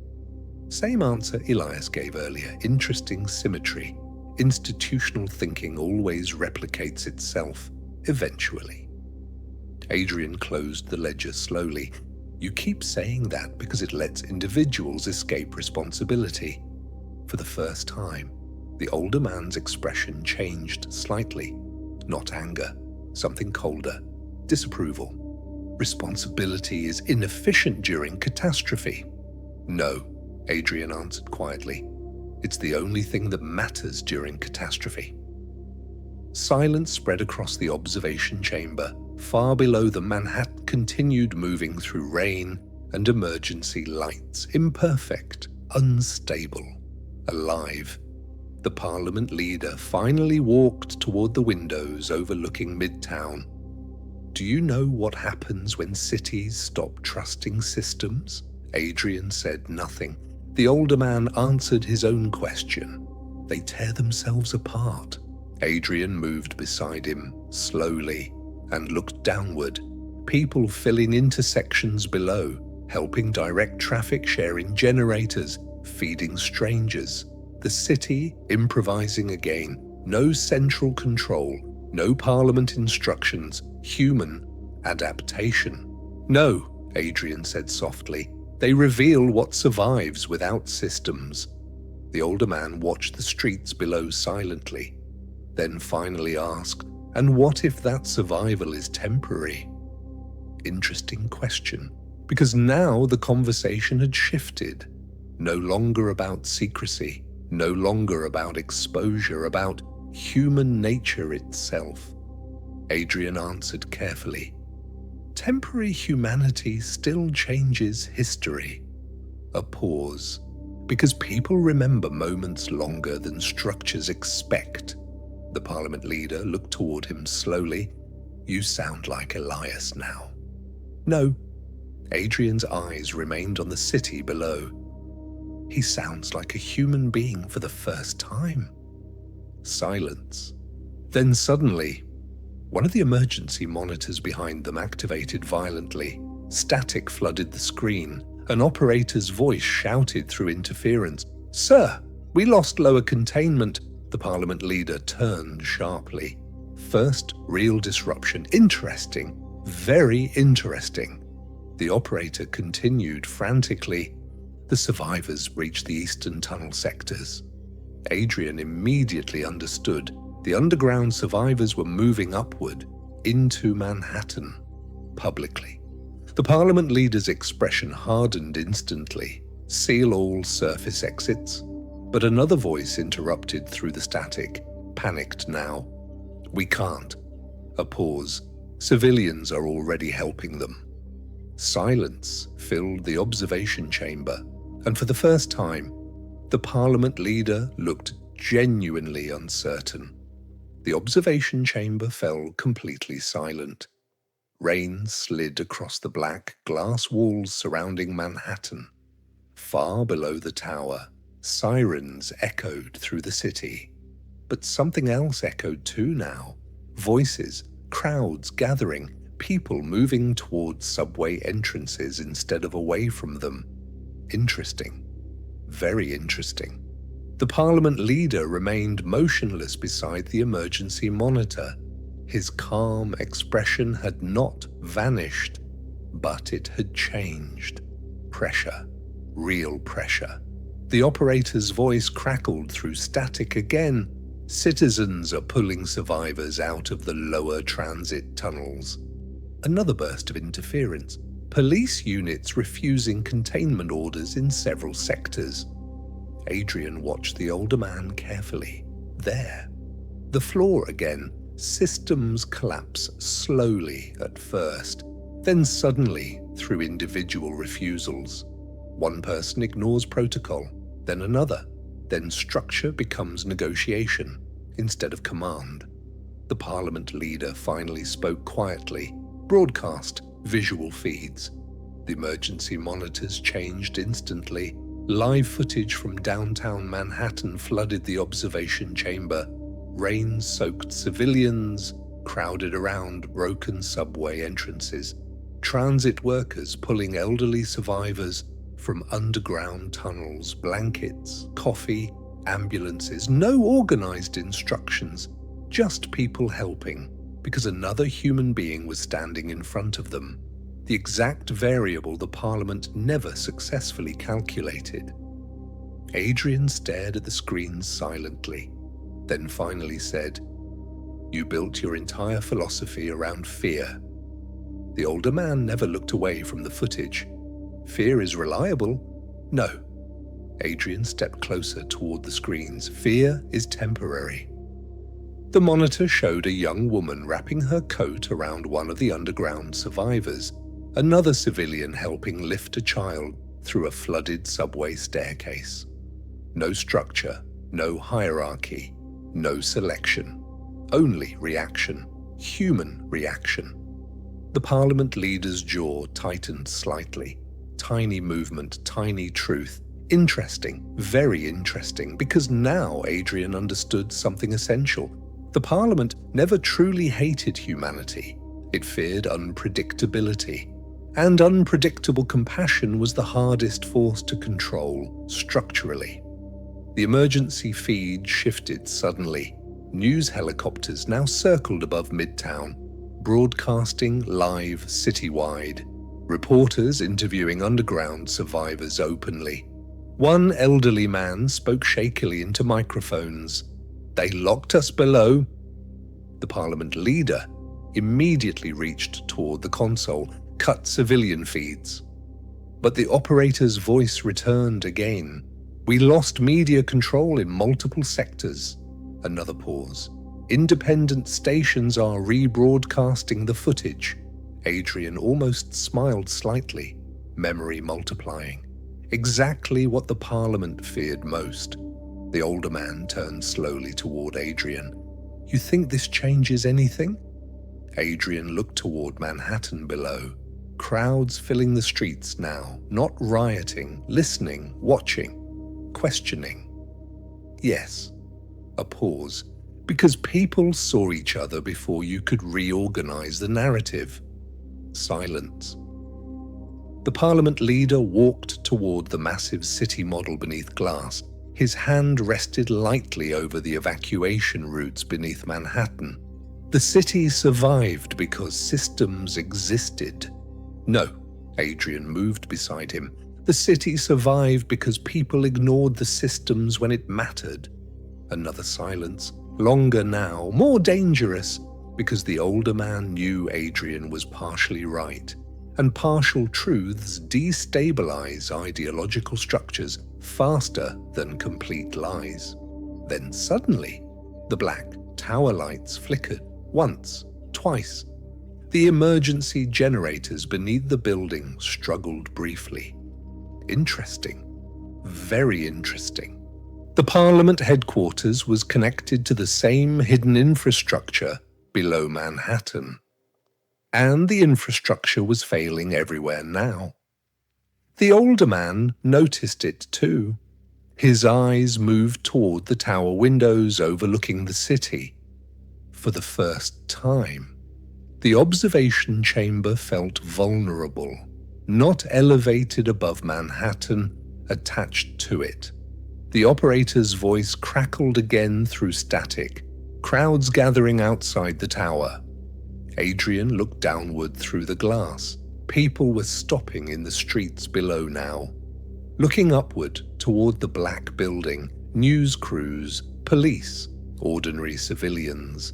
Same answer Elias gave earlier. Interesting symmetry. Institutional thinking always replicates itself, eventually. Adrian closed the ledger slowly. You keep saying that because it lets individuals escape responsibility. For the first time, the older man's expression changed slightly. Not anger, something colder. Disapproval. Responsibility is inefficient during catastrophe. No, Adrian answered quietly. It's the only thing that matters during catastrophe. Silence spread across the observation chamber. Far below them, Manhattan continued moving through rain and emergency lights. Imperfect, unstable, alive. The Parliament leader finally walked toward the windows overlooking Midtown. Do you know what happens when cities stop trusting systems? Adrian said nothing. The older man answered his own question. They tear themselves apart. Adrian moved beside him, slowly, and looked downward. People filling intersections below, helping direct traffic, sharing generators, feeding strangers. The city improvising again. No central control, no Parliament instructions, human adaptation. No, Adrian said softly. They reveal what survives without systems. The older man watched the streets below silently, then finally asked, and what if that survival is temporary? Interesting question, because now the conversation had shifted. No longer about secrecy, no longer about exposure, about human nature itself. Adrian answered carefully. Temporary humanity still changes history. A pause, because people remember moments longer than structures expect. The Parliament leader looked toward him slowly. You sound like Elias now. No. Adrian's eyes remained on the city below. He sounds like a human being for the first time. Silence. Then suddenly, one of the emergency monitors behind them activated violently. Static flooded the screen. An operator's voice shouted through interference. Sir, we lost lower containment. The Parliament leader turned sharply. First real disruption. Interesting. Very interesting. The operator continued frantically. The survivors reached the eastern tunnel sectors. Adrian immediately understood. The underground survivors were moving upward into Manhattan, publicly. The Parliament leader's expression hardened instantly. Seal all surface exits. But another voice interrupted through the static, panicked now. "We can't." A pause. "Civilians are already helping them." Silence filled the observation chamber, and for the first time, the Parliament leader looked genuinely uncertain. The observation chamber fell completely silent. Rain slid across the black glass walls surrounding Manhattan. Far below the tower, sirens echoed through the city. But something else echoed too now. Voices, crowds gathering, people moving towards subway entrances instead of away from them. Interesting. Very interesting. The Parliament leader remained motionless beside the emergency monitor. His calm expression had not vanished, but it had changed. Pressure. Real pressure. The operator's voice crackled through static again. "Citizens are pulling survivors out of the lower transit tunnels." Another burst of interference. Police units refusing containment orders in several sectors. Adrian watched the older man carefully. There. The floor again. Systems collapse slowly at first, then suddenly through individual refusals. One person ignores protocol, then another. Then structure becomes negotiation instead of command. The Parliament leader finally spoke quietly, broadcast visual feeds. The emergency monitors changed instantly. Live footage from downtown Manhattan flooded the observation chamber. Rain-soaked civilians crowded around broken subway entrances. Transit workers pulling elderly survivors from underground tunnels, blankets, coffee, ambulances. No organized instructions, just people helping, because another human being was standing in front of them. The exact variable the Parliament never successfully calculated. Adrian stared at the screens silently, then finally said, "You built your entire philosophy around fear." The older man never looked away from the footage. "Fear is reliable?" "No." Adrian stepped closer toward the screens. "Fear is temporary." The monitor showed a young woman wrapping her coat around one of the underground survivors, another civilian helping lift a child through a flooded subway staircase. No structure, no hierarchy, no selection, only reaction, human reaction. The Parliament leader's jaw tightened slightly. Tiny movement, tiny truth. Interesting, very interesting, because now Adrian understood something essential. The Parliament never truly hated humanity. It feared unpredictability. And unpredictable compassion was the hardest force to control structurally. The emergency feed shifted suddenly. News helicopters now circled above Midtown, broadcasting live citywide. Reporters interviewing underground survivors openly. One elderly man spoke shakily into microphones. "They locked us below." The Parliament leader immediately reached toward the console, cut civilian feeds. But the operator's voice returned again. "We lost media control in multiple sectors." Another pause. "Independent stations are rebroadcasting the footage." Adrian almost smiled slightly, memory multiplying. Exactly what the Parliament feared most. The older man turned slowly toward Adrian. "You think this changes anything?" Adrian looked toward Manhattan below. Crowds filling the streets now, not rioting, listening, watching, questioning. Yes. A pause. Because people saw each other before you could reorganize the narrative. Silence. The Parliament leader walked toward the massive city model beneath glass. His hand rested lightly over the evacuation routes beneath Manhattan. The city survived because systems existed. No, Adrian moved beside him. The city survived because people ignored the systems when it mattered. Another silence, longer now, more dangerous, because the older man knew Adrian was partially right. and partial truths destabilize ideological structures faster than complete lies. Then suddenly, the black tower lights flickered once, twice. The emergency generators beneath the building struggled briefly. Interesting. Very interesting. The Parliament headquarters was connected to the same hidden infrastructure below Manhattan. And the infrastructure was failing everywhere now. The older man noticed it too. His eyes moved toward the tower windows overlooking the city. For the first time, the observation chamber felt vulnerable, not elevated above Manhattan, attached to it. The operator's voice crackled again through static, crowds gathering outside the tower. Adrian looked downward through the glass. People were stopping in the streets below now. Looking upward toward the black building, news crews, police, ordinary civilians.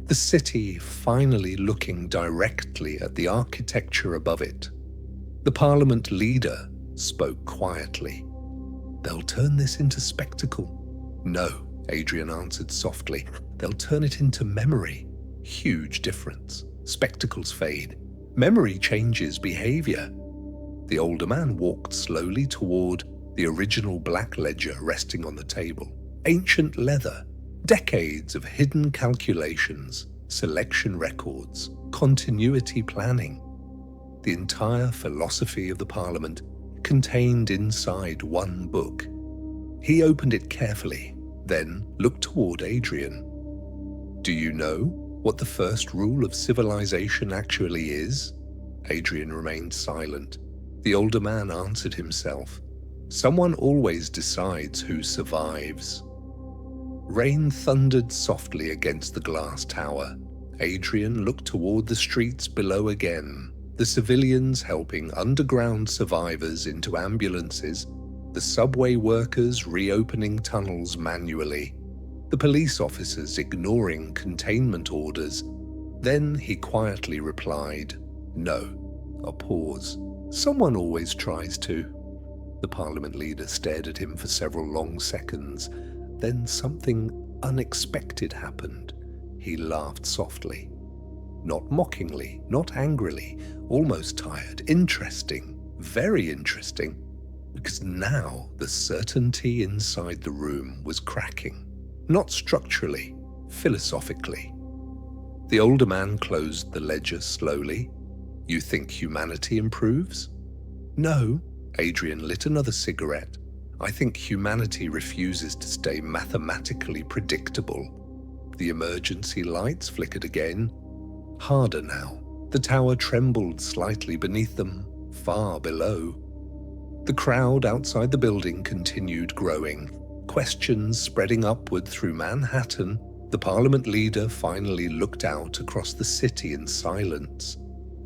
The city finally looking directly at the architecture above it. The Parliament leader spoke quietly. "They'll turn this into spectacle." "No," Adrian answered softly. "They'll turn it into memory." Huge difference. Spectacles fade. Memory changes behavior. The older man walked slowly toward the original black ledger resting on the table. Ancient leather. Decades of hidden calculations, selection records, continuity planning. The entire philosophy of the Parliament contained inside one book. He opened it carefully, then looked toward Adrian. "Do you know what the first rule of civilization actually is?" Adrian remained silent. The older man answered himself. "Someone always decides who survives." Rain thundered softly against the glass tower. Adrian looked toward the streets below again, the civilians helping underground survivors into ambulances, the subway workers reopening tunnels manually, the police officers ignoring containment orders. Then he quietly replied, "No." A pause. "Someone always tries to." The Parliament leader stared at him for several long seconds. Then something unexpected happened. He laughed softly. Not mockingly, not angrily, almost tired. Interesting, very interesting, because now the certainty inside the room was cracking. Not structurally, philosophically. The older man closed the ledger slowly. "You think humanity improves?" "No." Adrian lit another cigarette. "I think humanity refuses to stay mathematically predictable." The emergency lights flickered again. Harder now. The tower trembled slightly beneath them, far below. The crowd outside the building continued growing. Questions spreading upward through Manhattan. The Parliament leader finally looked out across the city in silence,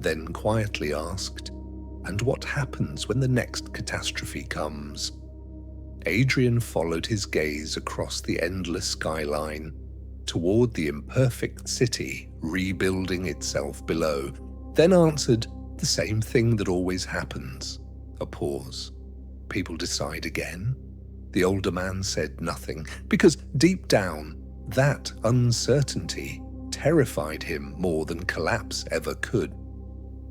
then quietly asked, "And what happens when the next catastrophe comes?" Adrian followed his gaze across the endless skyline, toward the imperfect city rebuilding itself below, then answered the same thing that always happens. A pause. People decide again. The older man said nothing, because deep down, that uncertainty terrified him more than collapse ever could.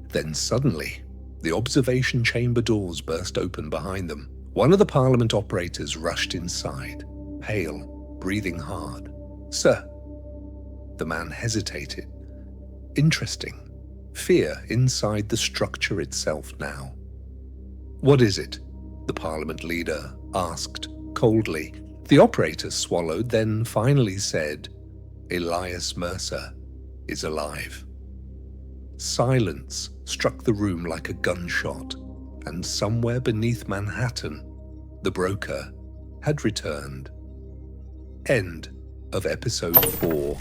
Then suddenly, the observation chamber doors burst open behind them. One of the Parliament operators rushed inside, pale, breathing hard. "Sir." The man hesitated. Interesting. Fear inside the structure itself now. "What is it?" the Parliament leader asked coldly. The operator swallowed, then finally said, "Elias Mercer is alive." Silence struck the room like a gunshot, and somewhere beneath Manhattan, the broker had returned. End of episode 4.